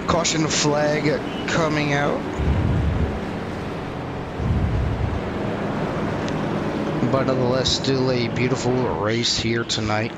Caution flag coming out. But nonetheless, still a beautiful race here tonight.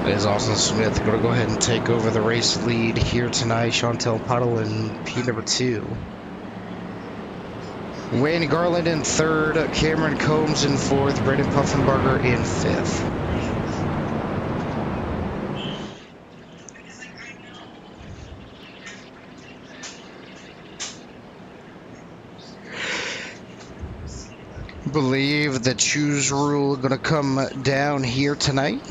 Is Austin Smith going to go ahead and take over the race lead here tonight. Chantel Puddle in P number 2. Wayne Garland in 3rd. Cameron Combs in 4th. Braden Puffenbarger in 5th. Believe the choose rule going to come down here tonight.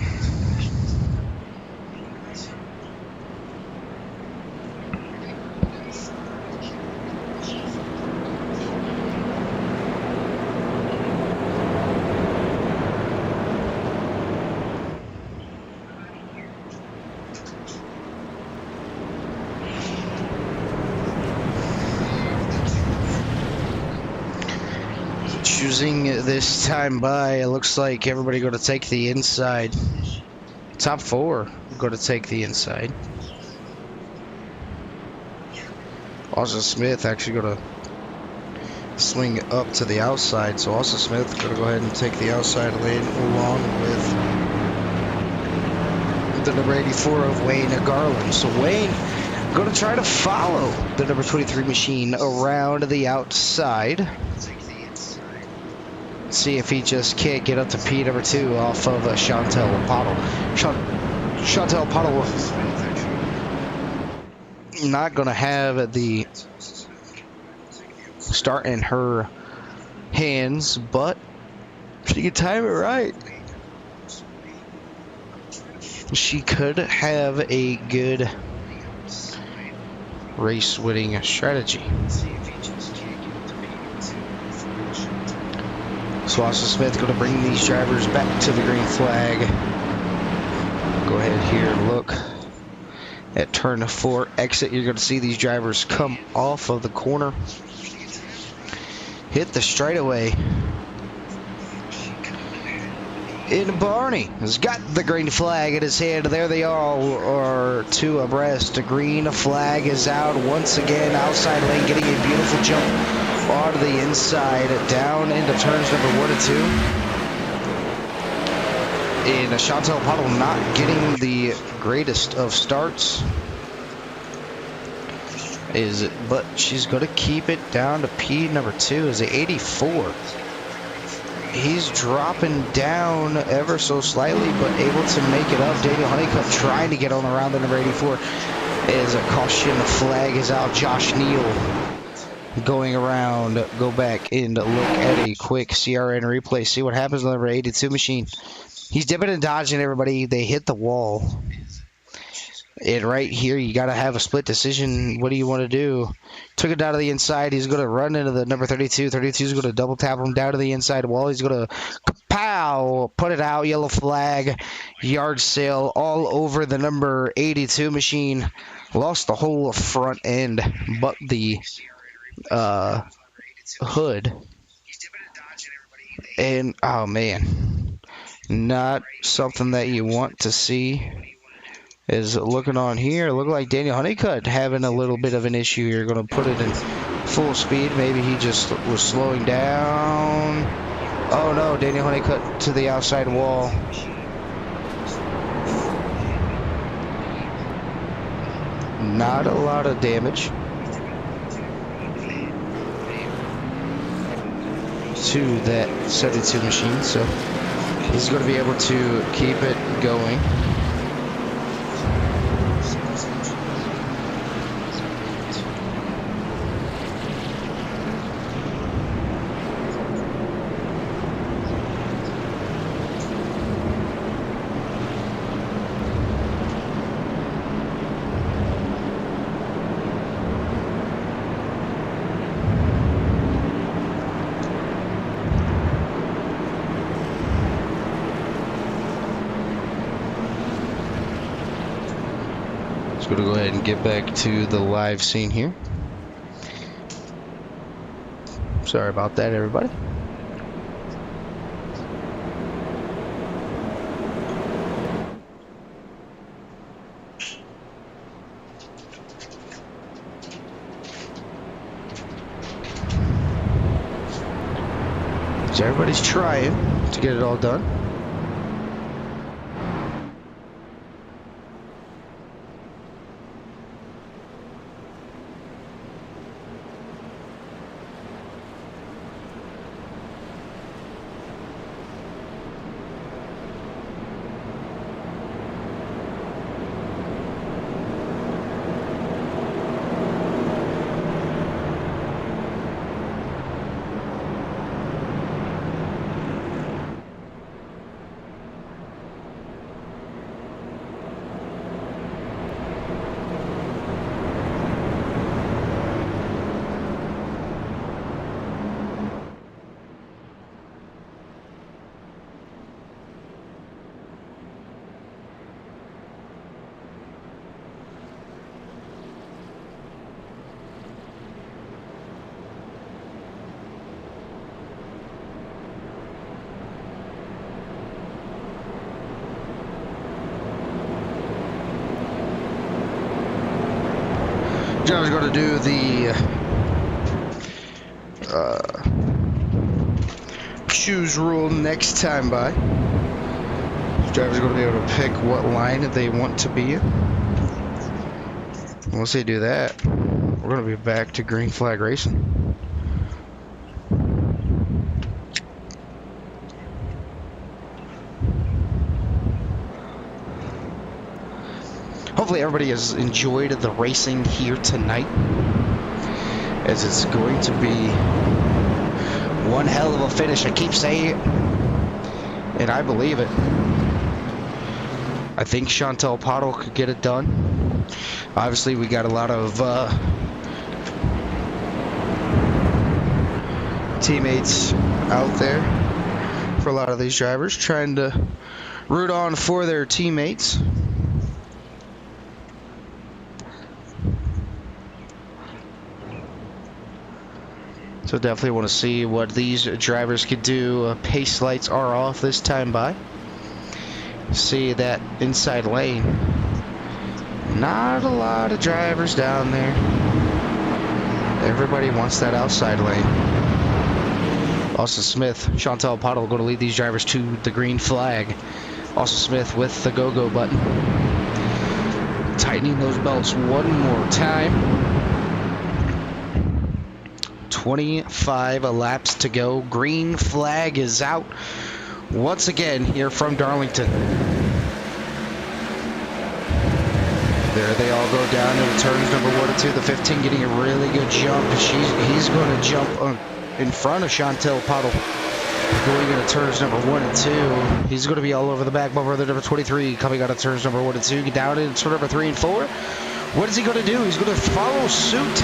Choosing this time by, it looks like everybody going to take the inside. Top 4 going to take the inside. Austin Smith actually going to swing up to the outside. So Austin Smith going to go ahead and take the outside lane along with the number 84 of Wayne Garland. So Wayne going to try to follow the number 23 machine around the outside. See if he just can't get up to P number 2 off of Chantel Puddle. Chantel Puddle not going to have the start in her hands, but she can time it right. She could have a good race winning strategy. So Austin Smith going to bring these drivers back to the green flag. Go ahead here and look at turn 4 exit. You're going to see these drivers come off of the corner, hit the straightaway. And Barney has got the green flag in his hand. There they are 2 abreast. The green flag is out once again. Outside lane getting a beautiful jump onto the inside, down into turns number 1 and 2. And Chantel Puddle not getting the greatest of starts. But she's going to keep it down to P number 2 as a 84. He's dropping down ever so slightly, but able to make it up. Daniel Honeycutt trying to get on around the number 84 as a caution flag is out. Josh Neal going around. Go back and look at a quick CRN replay. See what happens on the number 82 machine. He's dipping and dodging everybody. They hit the wall. And right here, you got to have a split decision. What do you want to do? Took it down to the inside. He's going to run into the number 32. 32 is going to double tap him down to the inside wall. He's going to pow, put it out. Yellow flag, yard sale all over the number 82 machine. Lost the whole front end, but the hood. And, oh, man. Not something that you want to see. Is looking on here. Look like Daniel Honeycutt having a little bit of an issue here. Going to put it in full speed. Maybe he just was slowing down. Oh no, Daniel Honeycutt to the outside wall. Not a lot of damage to that 72 machine. So he's going to be able to keep it going. Going to go ahead and get back to the live scene here. Sorry about that, everybody. So everybody's trying to get it all done. Driver's going to do the choose rule next time by. Driver's going to be able to pick what line they want to be in. Once they do that, we're going to be back to green flag racing. Hopefully everybody has enjoyed the racing here tonight, as it's going to be one hell of a finish. I keep saying it, and I believe it. I think Chantal Pottle could get it done. Obviously, we got a lot of teammates out there for a lot of these drivers, trying to root on for their teammates. So definitely want to see what these drivers could do. Pace lights are off this time by. See that inside lane. Not a lot of drivers down there. Everybody wants that outside lane. Austin Smith, Chantal Pottle going to lead these drivers to the green flag. Austin Smith with the go-go button. Tightening those belts one more time. 25 laps to go. Green flag is out once again here from Darlington. There they all go down into turns number 1 and 2. The 15 getting a really good jump. He's going to jump in front of Chantal Pottle. Going into turns number 1 and 2. He's going to be all over the back bumper of the number 23 coming out of turns number 1 and 2. Get down into turn number 3 and 4. What is he going to do? He's going to follow suit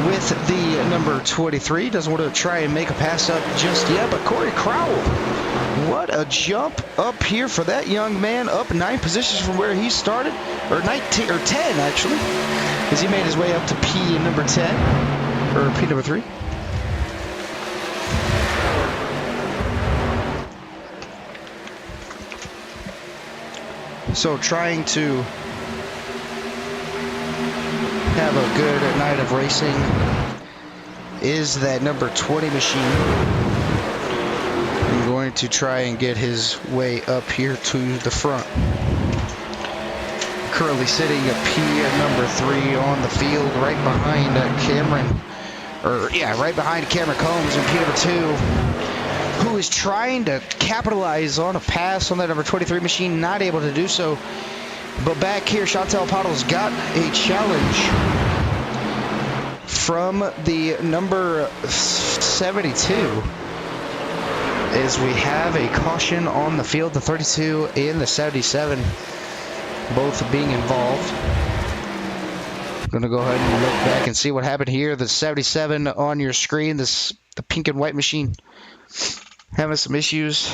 with the number 23. Doesn't want to try and make a pass up just yet, but Corey Crowell, what a jump up here for that young man, up 9 positions from where he started, or 10 actually, as he made his way up to P number 10, or P number 3. So trying to have a good night of racing is that number 20 machine. I'm going to try and get his way up here to the front. Currently sitting at P number 3 on the field, right behind right behind Cameron Combs, and P number 2, who is trying to capitalize on a pass on that number 23 machine, not able to do so. But back here, Chantal Pottle's got a challenge from the number 72, as we have a caution on the field, the 32 and the 77 both being involved. I'm going to go ahead and look back and see what happened here. The 77 on your screen, the pink and white machine, having some issues.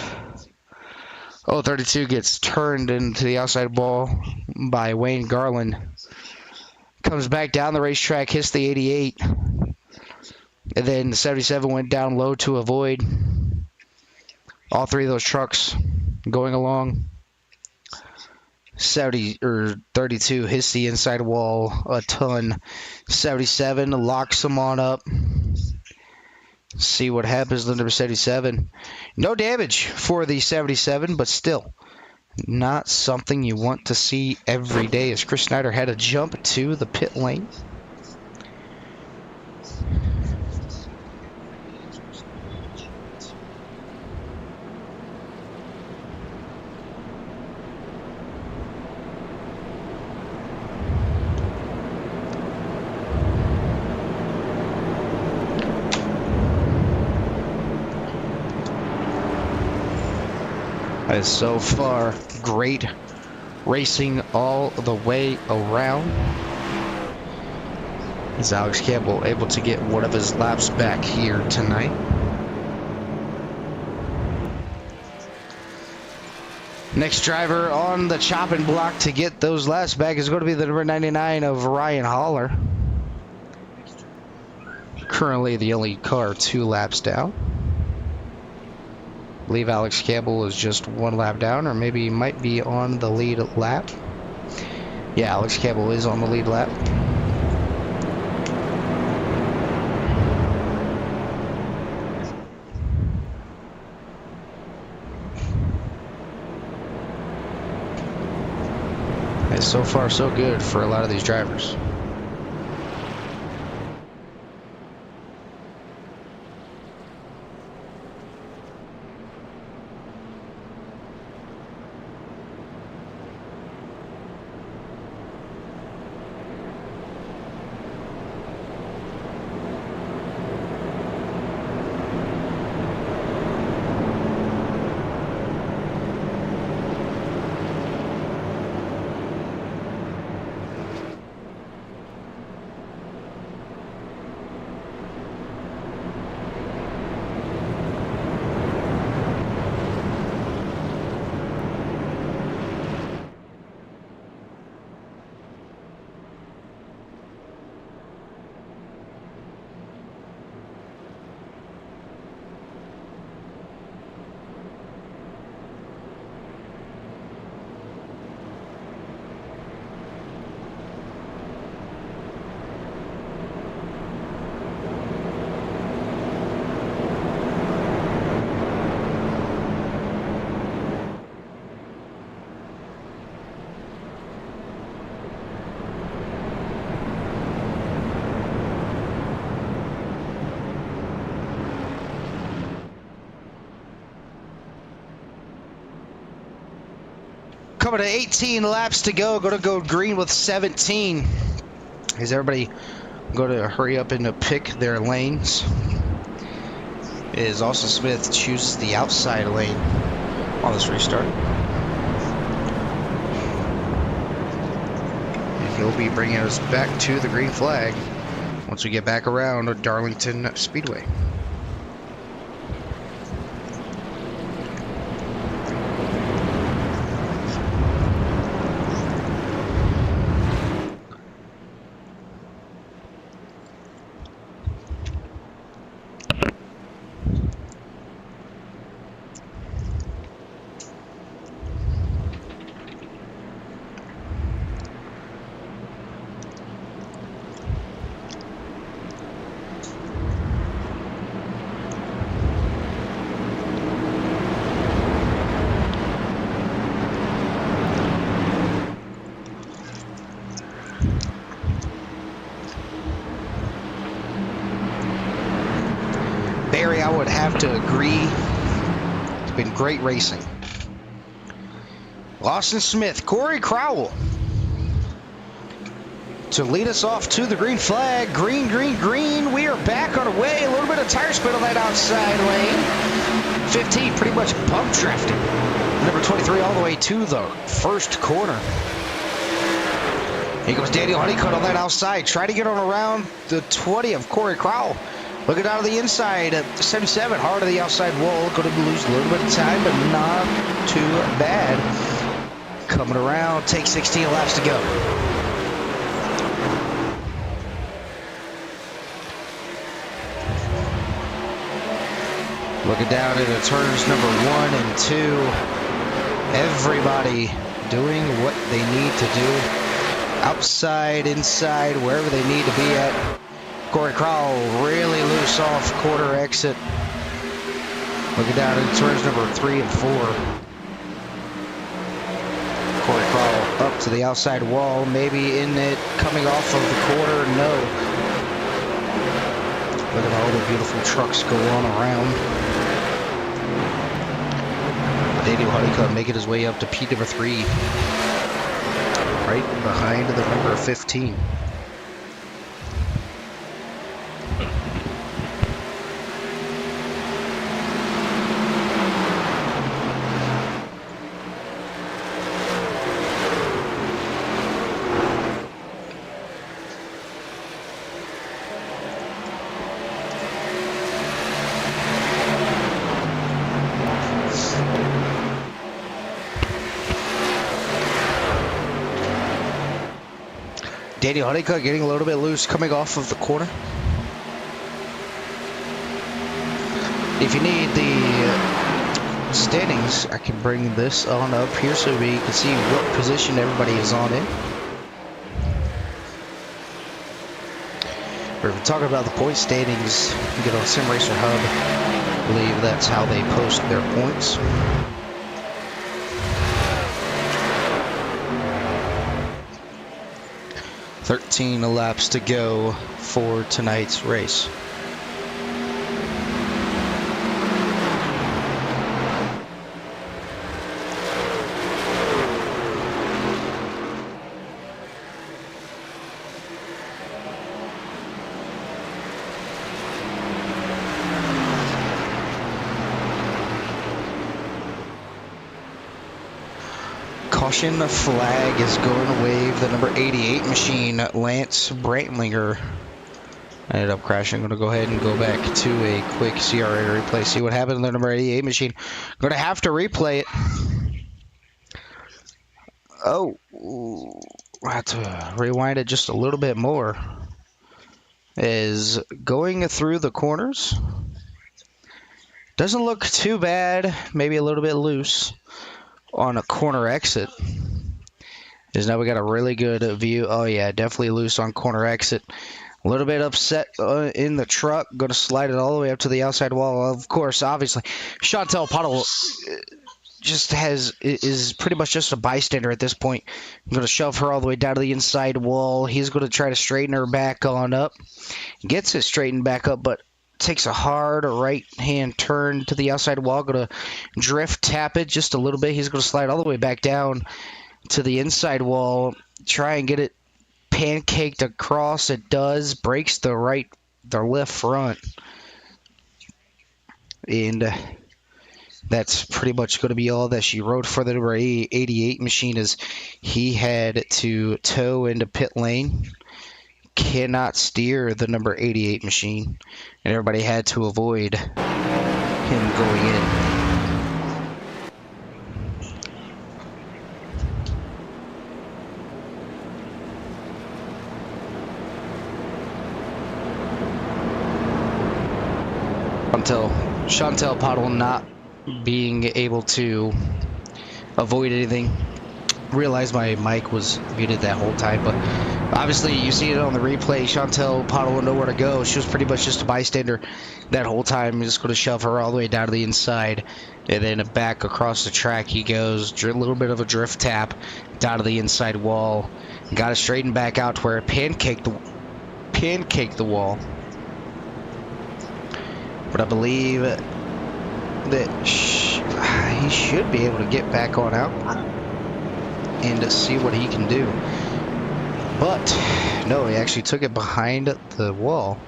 32 gets turned into the outside ball by Wayne Garland. Comes back down the racetrack, hits the 88. And then the 77 went down low to avoid. All 3 of those trucks going along. 32 hits the inside wall a ton. 77 locks them on up. See what happens to number 77. No damage for the 77, but still not something you want to see every day, as Chris Snyder had to jump to the pit lane. As so far, great racing all the way around. Is Alex Campbell able to get one of his laps back here tonight? Next driver on the chopping block to get those laps back is going to be the number 99 of Ryan Haller. Currently the only car 2 laps down. I believe Alex Campbell is just 1 lap down, or maybe he might be on the lead lap. Yeah, Alex Campbell is on the lead lap. And so far, so good for a lot of these drivers. Coming to 18 laps to go. Going to go green with 17. Is everybody going to hurry up and pick their lanes? Is Austin Smith chooses the outside lane on this restart. And he'll be bringing us back to the green flag once we get back around Darlington Speedway. Barry, I would have to agree. It's been great racing. Austin Smith, Corey Crowell to lead us off to the green flag. Green, green, green. We are back on our way. A little bit of tire spin on that outside lane. 15 pretty much bump drafting. Number 23 all the way to the first corner. Here goes Daniel Honeycutt on that outside. Try to get on around the 20 of Corey Crowell. Looking down to the inside, 77, hard to the outside wall. Going to lose a little bit of time, but not too bad. Coming around, take 16 laps to go. Looking down into turns number 1 and 2. Everybody doing what they need to do. Outside, inside, wherever they need to be at. Corey Crowell really loose off quarter exit. Looking down into turns number 3 and 4. Corey Crowell up to the outside wall, maybe in it, coming off of the quarter, no. Look at all the beautiful trucks go on around. Daniel Honeycutt making his way up to P number 3. Right behind the number 15. Daniel Honeycutt getting a little bit loose coming off of the corner. If you need the standings, I can bring this on up here so we can see what position everybody is on in. We're talking about the point standings. You get on Sim Racer Hub. I believe that's how they post their points. 13 laps to go for tonight's race. Caution flag is going to wave the number 88 machine, Lance Brantlinger. Ended up crashing. I'm going to go ahead and go back to a quick CRA replay. See what happened to the number 88 machine. Going to have to replay it. Oh, I have to rewind it just a little bit more. Is going through the corners. Doesn't look too bad. Maybe a little bit loose on a corner exit. Is now we got a really good view. Oh yeah, definitely loose on corner exit. A little bit upset in the truck. Going to slide it all the way up to the outside wall. Of course, obviously, Chantel Pottle is pretty much just a bystander at this point. I'm going to shove her all the way down to the inside wall. He's going to try to straighten her back on up. Gets it straightened back up, but takes a hard right-hand turn to the outside wall. Going to drift tap it just a little bit. He's going to slide all the way back down to the inside wall. Try and get it pancaked across. It does. Breaks the left front. And that's pretty much going to be all that she wrote for the number 88 machine, as he had to tow into pit lane. Cannot steer the number 88 machine, and everybody had to avoid him going in. Until Chantel Pottle not being able to avoid anything. Realized my mic was muted that whole time, but obviously you see it on the replay. Chantel Pottle would know where to go. She was pretty much just a bystander that whole time. Just going to shove her all the way down to the inside, and then back across the track he goes. A little bit of a drift tap down to the inside wall. Got it straightened back out to where it pancaked the wall. But I believe that he should be able to get back on out and to see what he can do. But no, he actually took it behind the wall,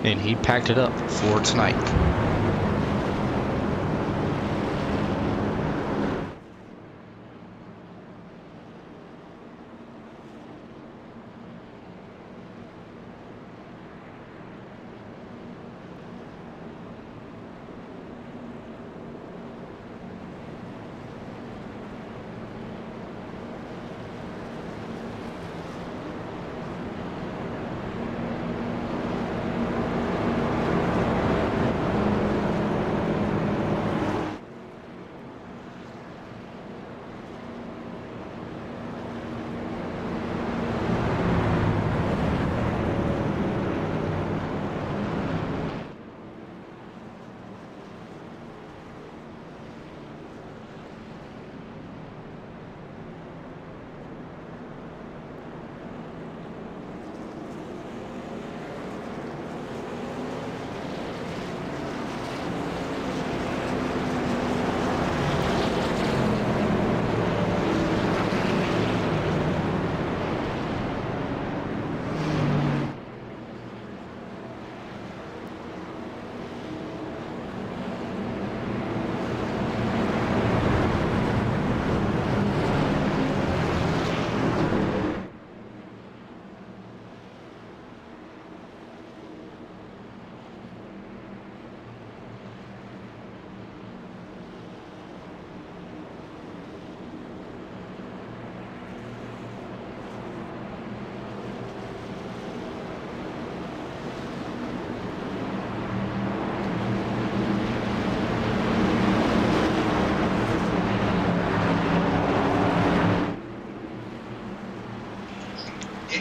and he packed it up for tonight.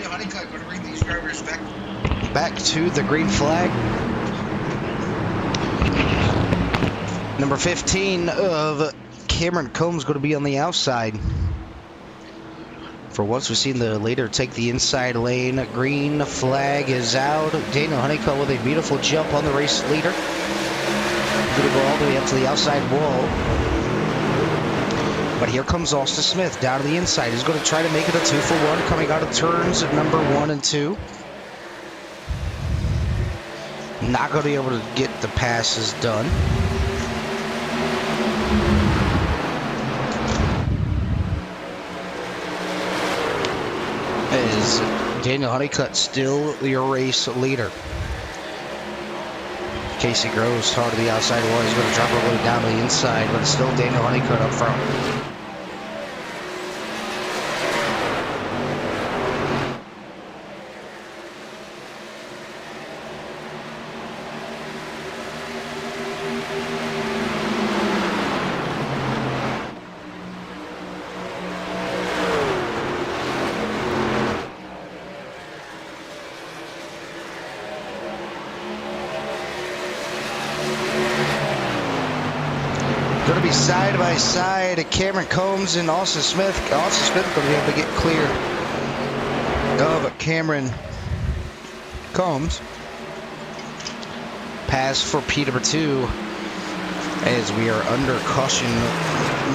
Honeycutt going to bring these drivers back to the green flag. Number 15 of Cameron Combs going to be on the outside. For once, we've seen the leader take the inside lane. Green flag is out. Daniel Honeycutt with a beautiful jump on the race leader. Going to go all the way up to the outside wall. But here comes Austin Smith down to the inside. He's going to try to make it a 2-for-1 coming out of turns at number 1 and 2. Not going to be able to get the passes done. Is Daniel Honeycutt still your race leader? Casey Groves hard to the outside wall. He's going to drop all the way down to the inside, but it's still Daniel Honeycutt up front. Going to be side by side, Cameron Combs and Austin Smith. Austin Smith going to be able to get clear of Cameron Combs. Pass for P number 2 as we are under caution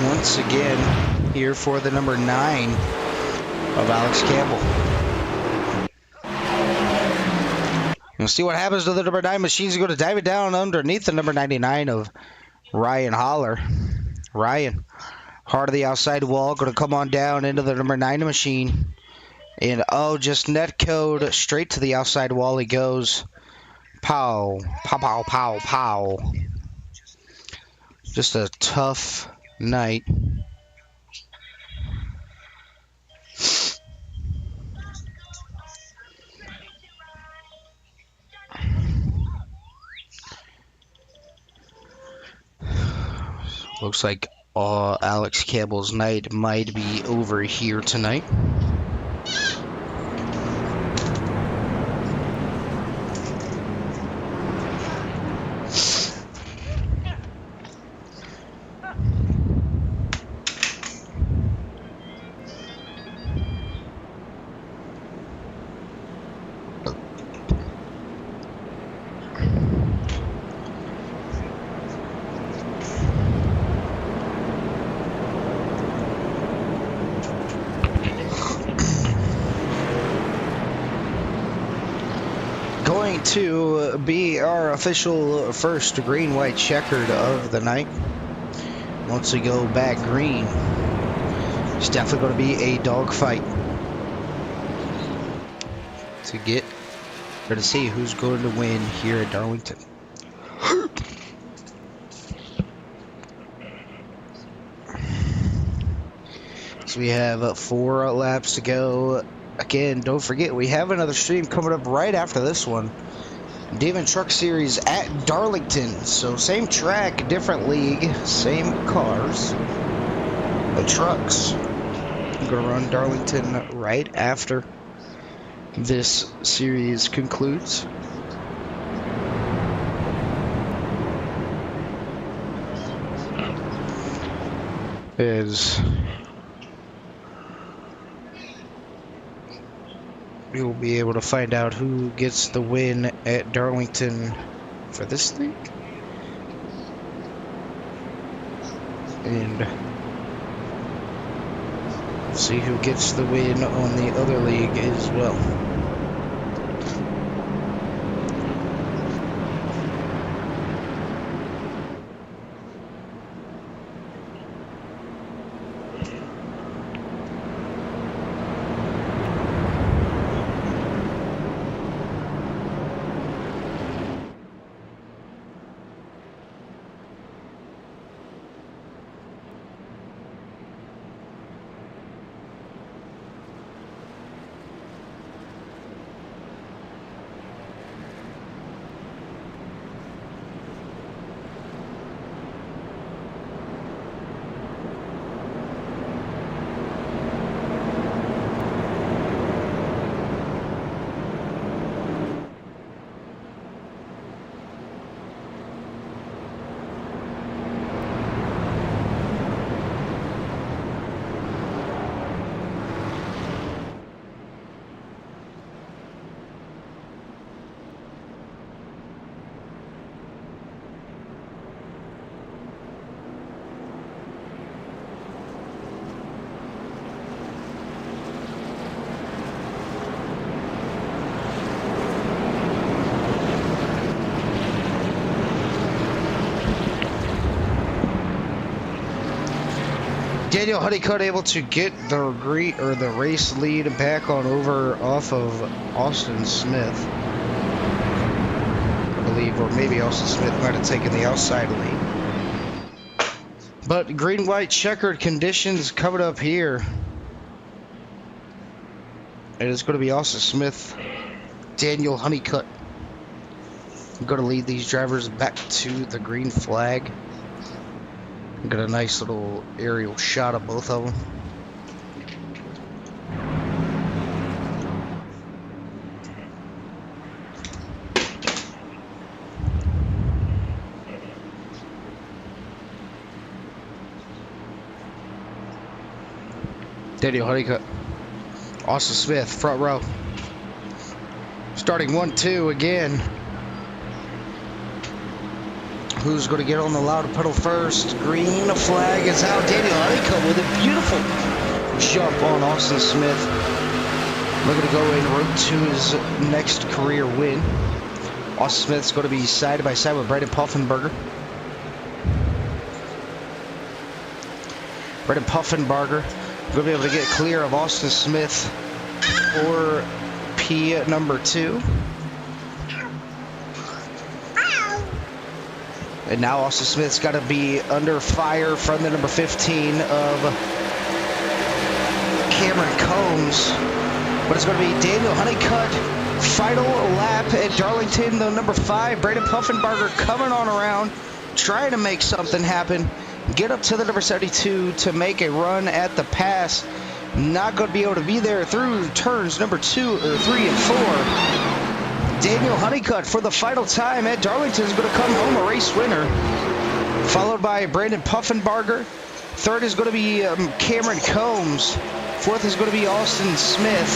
once again here for the number 9 of Alex Campbell. We'll see what happens to the number 9 machines. Going to dive it down underneath the number 99 of Ryan Holler. Ryan, hard of the outside wall, going to come on down into the number 9 machine. And just net code straight to the outside wall he goes. Pow, pow, pow, pow, pow. Just a tough night. Looks like Alex Campbell's night might be over here tonight. Going to be our official first green-white checkered of the night. Once we go back green, it's definitely going to be a dogfight to get or to see who's going to win here at Darlington. So we have 4 laps to go. Again, don't forget, we have another stream coming up right after this one. Demon Truck Series at Darlington. So same track, different league, same cars. The trucks. I'm going to run Darlington right after this series concludes. We will be able to find out who gets the win at Darlington for this league. And see who gets the win on the other league as well. Daniel Honeycutt able to get the race lead back on over off of Austin Smith, I believe, or maybe Austin Smith might have taken the outside lead. But green-white checkered conditions coming up here. And it's going to be Austin Smith, Daniel Honeycutt. I'm going to lead these drivers back to the green flag. Got a nice little aerial shot of both of them. Daniel Honeycutt, Austin Smith, front row. Starting 1-2 again. Who's going to get on the loud pedal first? Green flag is out. Daniel Honeycutt with a beautiful jump on Austin Smith. Looking to go en route to his next career win. Austin Smith's going to be side by side with Brandon Puffenberger. Brandon Puffenberger going to be able to get clear of Austin Smith for P number 2. And now Austin Smith's got to be under fire from the number 15 of Cameron Combs. But it's going to be Daniel Honeycutt. Final lap at Darlington, the number 5. Brandon Puffenberger coming on around, trying to make something happen. Get up to the number 72 to make a run at the pass. Not going to be able to be there through turns number 2 or 3 and 4. Daniel Honeycutt for the final time at Darlington is going to come home a race winner, followed by Brandon Puffenberger. Third is going to be Cameron Combs. Fourth is going to be Austin Smith.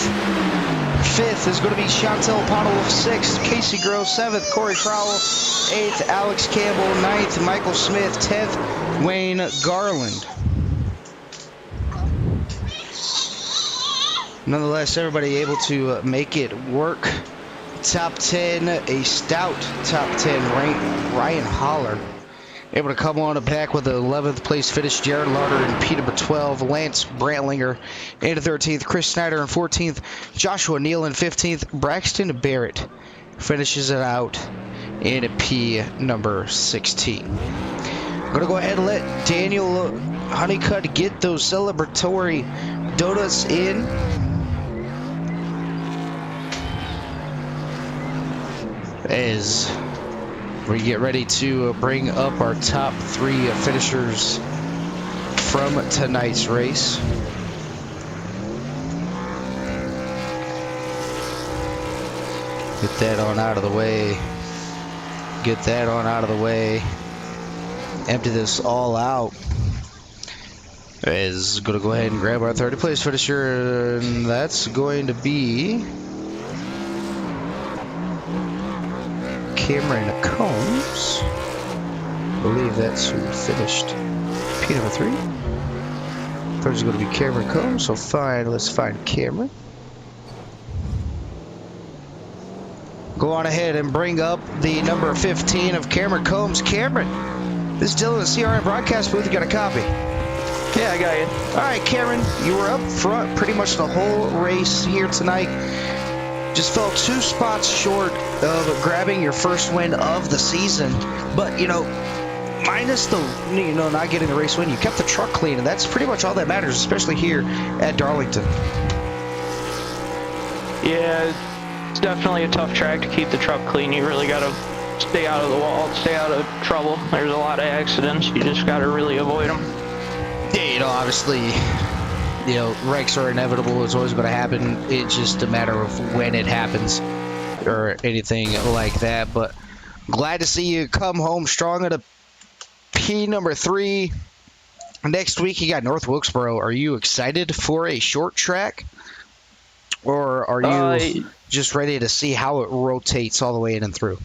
Fifth is going to be Chantel Pottle. Sixth, Casey Gross. Seventh, Corey Crowell. Eighth, Alex Campbell. Ninth, Michael Smith. 10th, Wayne Garland. Nonetheless, everybody able to make it work. Top 10, a stout top 10, Ryan Holler. Able to come on back with the 11th place finish. Jared Lauder in P number 12. Lance Brantlinger in 13th. Chris Snyder in 14th. Joshua Neal in 15th. Braxton Barrett finishes it out in P number 16. I'm going to go ahead and let Daniel Honeycutt get those celebratory donuts in. As we get ready to bring up our top 3 finishers from tonight's race. Get that on out of the way. Get that on out of the way. Empty this all out. Is going to go ahead and grab our 30th place finisher, and that's going to be Cameron Combs. I believe that's who finished P number 3. Third is going to be Cameron Combs, so fine, let's find Cameron. Go on ahead and bring up the number 15 of Cameron Combs. Cameron, this is Dylan at the CRN broadcast booth. You got a copy? Yeah, I got you. All right, Cameron, you were up front pretty much the whole race here tonight. Just fell 2 spots short of grabbing your first win of the season. But, minus the, not getting the race win, you kept the truck clean, and that's pretty much all that matters, especially here at Darlington. Yeah, it's definitely a tough track to keep the truck clean. You really got to stay out of the wall, stay out of trouble. There's a lot of accidents. You just got to really avoid them. Yeah, obviously, wrecks are inevitable. It's always going to happen. It's just a matter of when it happens or anything like that. But glad to see you come home strong at a P number 3. Next week, you got North Wilkesboro. Are you excited for a short track? Or are you just ready to see how it rotates all the way in and through?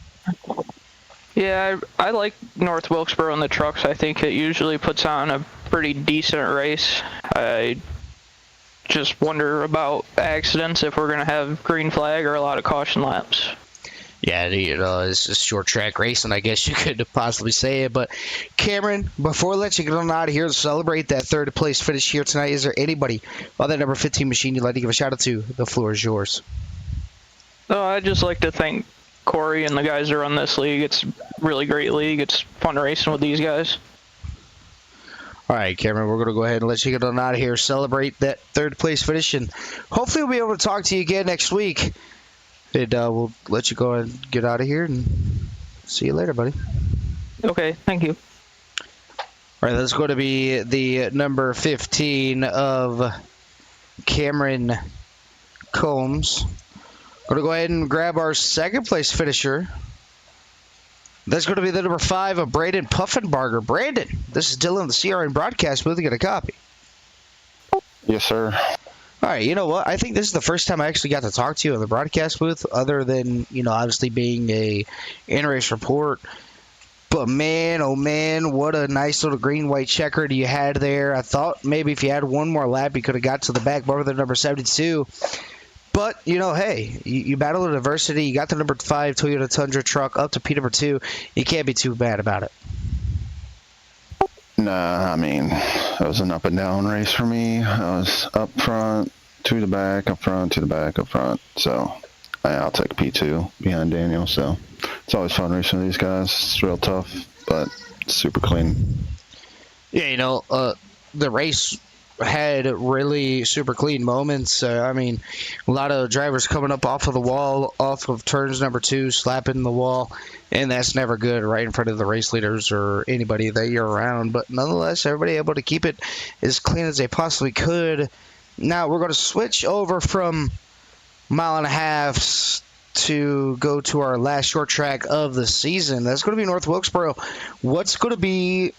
Yeah, I like North Wilkesboro in the trucks. I think it usually puts on a pretty decent race. I just wonder about accidents, if we're going to have green flag or a lot of caution laps. Yeah, it's just short track racing, I guess you could possibly say it. But Cameron, before I let you get on out of here to celebrate that third place finish here tonight, is there anybody on that number 15 machine you'd like to give a shout out to? The floor is yours. Oh, I'd just like to thank Corey and the guys that run this league. It's a really great league. It's fun racing with these guys. All right, Cameron, we're going to go ahead and let you get on out of here, celebrate that third place finish, and hopefully we'll be able to talk to you again next week. And we'll let you go and get out of here, and see you later, buddy. Okay, thank you. All right, that's going to be the number 15 of Cameron Combs. Going to go ahead and grab our second place finisher. That's going to be the number 5 of Brandon Puffenbarger. Brandon, this is Dylan, the CRN broadcast booth. You got a copy? Yes, sir. All right, you know what? I think this is the first time I actually got to talk to you in the broadcast booth, other than, obviously being a in-race report. But man, oh man, what a nice little green-white checkered you had there. I thought maybe if you had one more lap, you could have got to the back bar with the number 72. But, hey, you battled adversity. You got the number 5 Toyota Tundra truck up to P number 2. You can't be too bad about it. Nah, I mean, it was an up and down race for me. I was up front, to the back, up front, to the back, up front. So I'll take P2 behind Daniel. So it's always fun racing with these guys. It's real tough, but super clean. Yeah, the race had really super clean moments. I mean, a lot of drivers coming up off of the wall, off of turns number 2, slapping the wall, and that's never good right in front of the race leaders or anybody that you're around. But nonetheless, everybody able to keep it as clean as they possibly could. Now we're going to switch over from mile and a half to go to our last short track of the season. That's going to be North Wilkesboro. What's going to be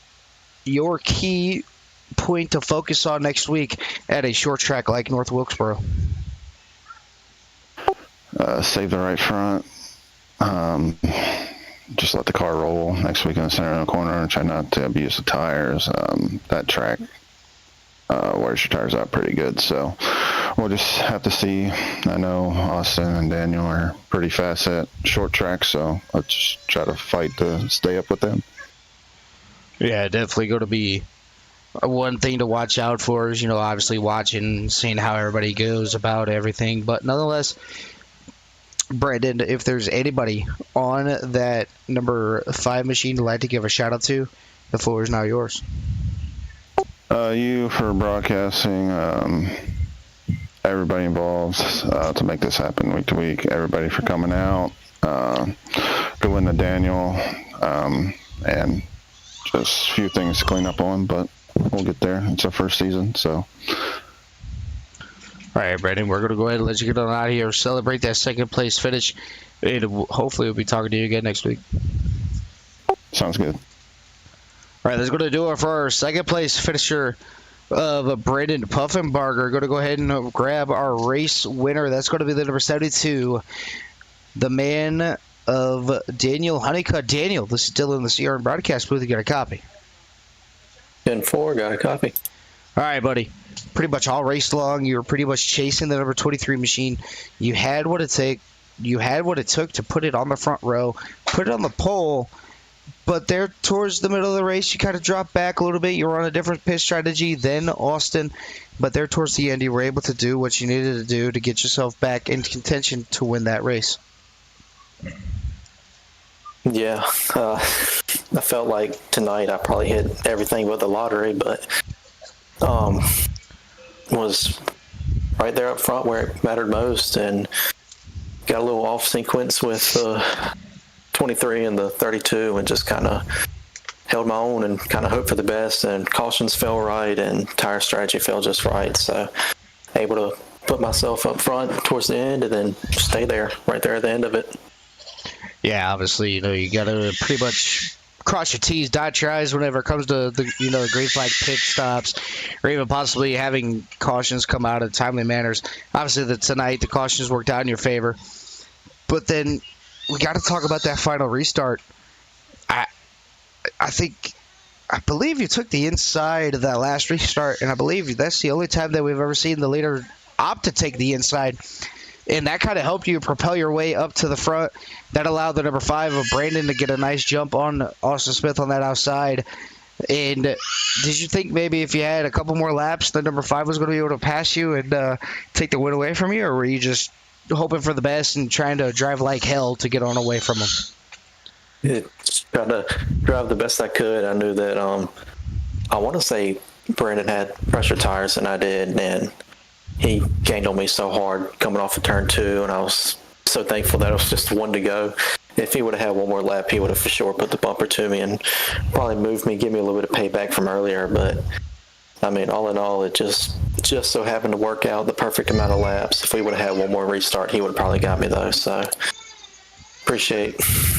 your key point to focus on next week at a short track like North Wilkesboro? Save the right front. Just let the car roll next week in the center of the corner and try not to abuse the tires. That track wears your tires out pretty good, so we'll just have to see. I know Austin and Daniel are pretty fast at short tracks, so I'll just try to fight to stay up with them. Yeah, definitely going to be one thing to watch out for is, obviously watching, seeing how everybody goes about everything. But nonetheless, Brandon, if there's anybody on that number 5 machine you'd like to give a shout out to, the floor is now yours. You for broadcasting, everybody involved to make this happen week to week. Everybody for coming out. Go into Daniel, and just a few things to clean up on, but we'll get there. It's our first season, so. All right, Brandon, we're going to go ahead and let you get on out of here. Celebrate that second place finish. Hopefully we'll be talking to you again next week. Sounds good. All right, that's going to do it for our second place finisher of Brandon Puffenbarger. Going to go ahead and grab our race winner. That's going to be the number 72, the man of Daniel Honeycutt. Daniel, this is Dylan, the CRN broadcast booth. You got a copy? 10-4, got a copy. All right, buddy. Pretty much all race long, you were pretty much chasing the number 23 machine. You had what it took to put it on the front row, put it on the pole. But there towards the middle of the race, you kind of dropped back a little bit. You were on a different pit strategy than Austin. But there towards the end, you were able to do what you needed to do to get yourself back into contention to win that race. Yeah, I felt like tonight I probably hit everything but the lottery, but was right there up front where it mattered most, and got a little off sequence with 23 and the 32, and just kind of held my own and kind of hoped for the best, and cautions fell right and tire strategy fell just right, so able to put myself up front towards the end and then stay there right there at the end of it. Yeah, obviously, you got to pretty much cross your T's, dot your I's whenever it comes to the green flag pit stops, or even possibly having cautions come out in timely manners. Obviously, tonight the cautions worked out in your favor, but then we got to talk about that final restart. I believe you took the inside of that last restart, and I believe that's the only time that we've ever seen the leader opt to take the inside. and that kind of helped you propel your way up to the front. That allowed the number 5 of Brandon to get a nice jump on Austin Smith on that outside. And did you think maybe if you had a couple more laps, the number 5 was going to be able to pass you and take the win away from you, or were you just hoping for the best and trying to drive like hell to get on away from him? Tried to drive the best I could. I knew that I want to say Brandon had pressure tires and I did, and he gained on me so hard coming off of turn 2, and I was so thankful that it was just one to go. If he would have had one more lap, he would have for sure put the bumper to me and probably moved me, give me a little bit of payback from earlier. But I mean, all in all, it just so happened to work out the perfect amount of laps. If we would have had one more restart, he would have probably got me though. So appreciate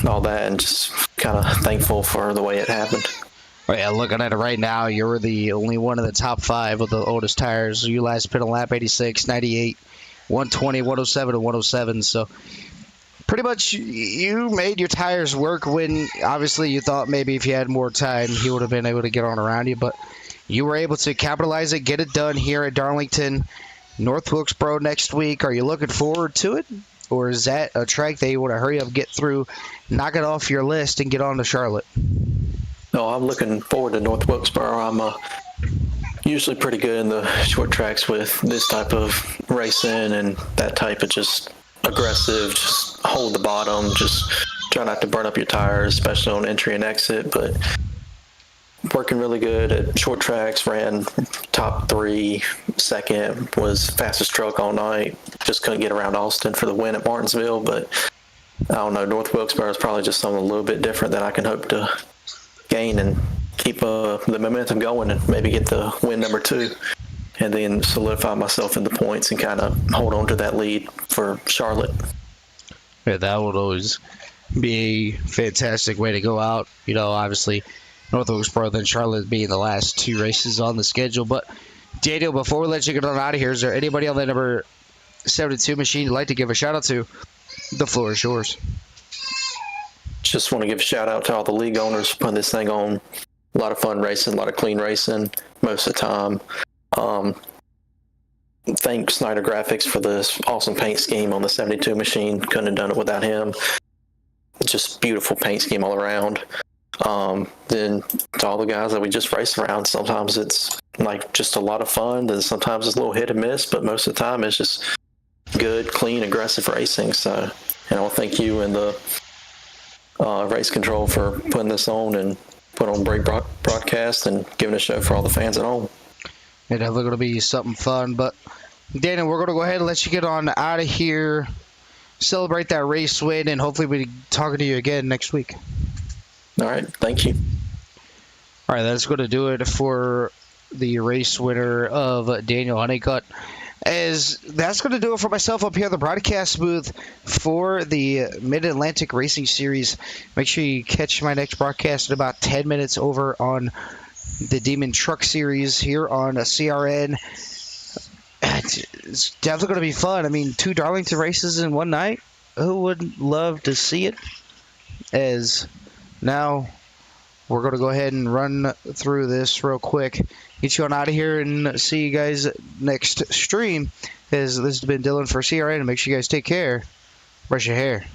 all that and just kind of thankful for the way it happened. Oh yeah, looking at it right now, you're the only one of the top 5 of the oldest tires. You last pit on lap 86, 98, 120, 107, and 107. So pretty much you made your tires work when obviously you thought maybe if you had more time, he would have been able to get on around you. But you were able to capitalize it, get it done here at Darlington, North Wilkesboro next week. Are you looking forward to it? Or is that a track that you want to hurry up, get through, knock it off your list, and get on to Charlotte? No, I'm looking forward to North Wilkesboro. I'm usually pretty good in the short tracks with this type of racing and that type of just aggressive, just hold the bottom, just try not to burn up your tires, especially on entry and exit. But working really good at short tracks, ran top 3, second, was fastest truck all night. Just couldn't get around Austin for the win at Martinsville, but I don't know, North Wilkesboro is probably just something a little bit different that I can hope to gain and keep the momentum going and maybe get the win number 2 and then solidify myself in the points and kind of hold on to that lead for Charlotte. Yeah, that would always be a fantastic way to go out. You know, obviously North Wilkesboro then Charlotte being the last 2 races on the schedule. But Daniel, before we let you get on out of here, is there anybody on that number 72 machine you'd like to give a shout out to? The floor is yours. Just want to give a shout out to all the league owners for putting this thing on. A lot of fun racing, a lot of clean racing most of the time. Thank Snyder Graphics for this awesome paint scheme on the 72 machine. Couldn't have done it without him. Just beautiful paint scheme all around. Then to all the guys that we just race around, sometimes it's like just a lot of fun, and sometimes it's a little hit and miss, but most of the time it's just good, clean, aggressive racing. So, and I want to thank you and the Race Control for putting this on and put on break broadcast and giving a show for all the fans at home. It's definitely going to be something fun. But Daniel, we're going to go ahead and let you get on out of here, celebrate that race win, and hopefully we'll be talking to you again next week. All right, thank you. All right, that's going to do it for the race winner of Daniel Honeycutt. As that's going to do it for myself up here in the broadcast booth for the Mid-Atlantic Racing Series. Make sure you catch my next broadcast in about 10 minutes over on the Demon Truck Series here on CRN. It's definitely going to be fun. I mean, 2 Darlington races in one night. Who would love to see it? As now we're going to go ahead and run through this real quick. Get you on out of here and see you guys next stream. As this has been Dylan for CRN. Make sure you guys take care. Brush your hair.